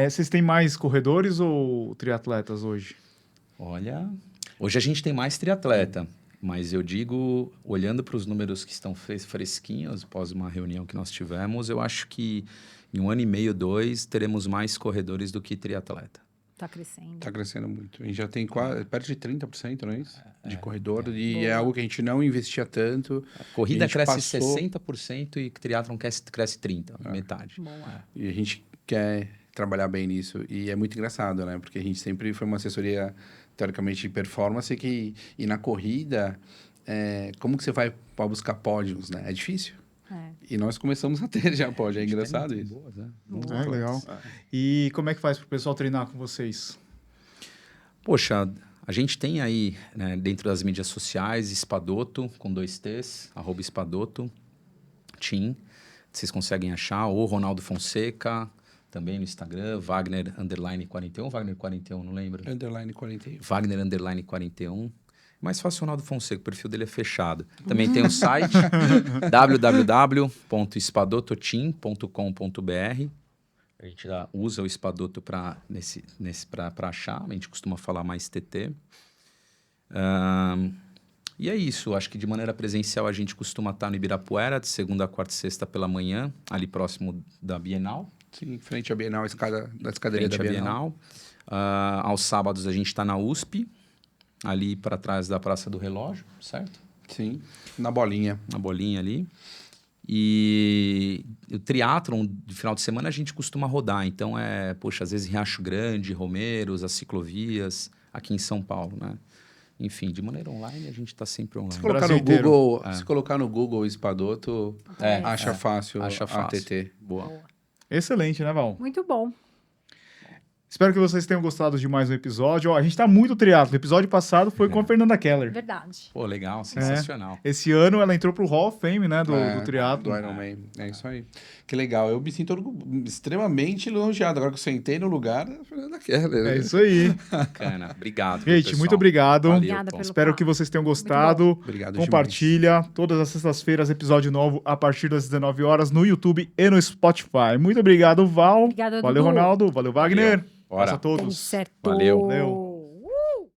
Vocês têm mais corredores ou triatletas hoje? Olha, hoje a gente tem mais triatleta, mas eu digo, olhando para os números que estão fresquinhos após uma reunião que nós tivemos, eu acho que em 1 ano e meio, 2, teremos mais corredores do que triatleta. Tá crescendo. Está crescendo muito. A gente já tem perto de 30%, não é isso? De corredor. E é algo que a gente não investia tanto. A corrida A gente cresce passou- 60% e triatlon cresce 30%, metade. Boa. E a gente quer trabalhar bem nisso. E é muito engraçado, né? Porque a gente sempre foi uma assessoria, teoricamente, de performance. E na corrida, como que você vai para buscar pódios, né? É difícil. E nós começamos a ter já pódio. É engraçado isso. Boas, né? Legal. E como é que faz pro pessoal treinar com vocês? Poxa, a gente tem aí, né, dentro das mídias sociais, Espadoto, com 2 T's, @Espadoto, Team. Vocês conseguem achar, ou Ronaldo Fonseca, também no Instagram, Wagner_41, Wagner 41, não lembro. Underline 41. Wagner_41. Mais fácil, Ronaldo Fonseca, o perfil dele é fechado. Também tem o site www.espadototeam.com.br. A gente já usa o Espadoto para achar, a gente costuma falar mais TT. E é isso, acho que de maneira presencial a gente costuma estar no Ibirapuera, de segunda, quarta e sexta pela manhã, ali próximo da Bienal. Sim, frente à Bienal, da escadaria Frente da à Bienal. Aos sábados a gente está na USP, ali para trás da Praça do Relógio, certo? Sim, na bolinha. Na bolinha ali. E o triatlon de final de semana a gente costuma rodar. Então, às vezes Riacho Grande, Romeiros, as ciclovias, aqui em São Paulo, né? Enfim, de maneira online, a gente está sempre online. Se colocar, Brasil no inteiro. Google, se colocar no Google Espadoto, acha fácil Acha fácil. ATT. Boa. Excelente, né, Val? Muito bom. Espero que vocês tenham gostado de mais um episódio. Ó, a gente tá muito triatlo. O episódio passado foi com a Fernanda Keller. Verdade. Pô, legal, sensacional. Esse ano ela entrou pro Hall of Fame, né, do triatlo. Do Ironman. É isso aí. Que legal. Eu me sinto extremamente elogiado. Agora que eu sentei no lugar da Fernanda Keller. É isso aí. Bacana. Obrigado. viu, Gente, pessoal? muito obrigado. Valeu, Obrigada Tom. pelo Espero papo. que vocês tenham gostado. Obrigado Compartilha. Todas as sextas-feiras, episódio novo a partir das 19 horas no YouTube e no Spotify. Muito obrigado, Val. Obrigada, Valeu, Dudu. Ronaldo. Valeu, Wagner. Bora. Abraço a Tudo todos. certo. Valeu. Valeu.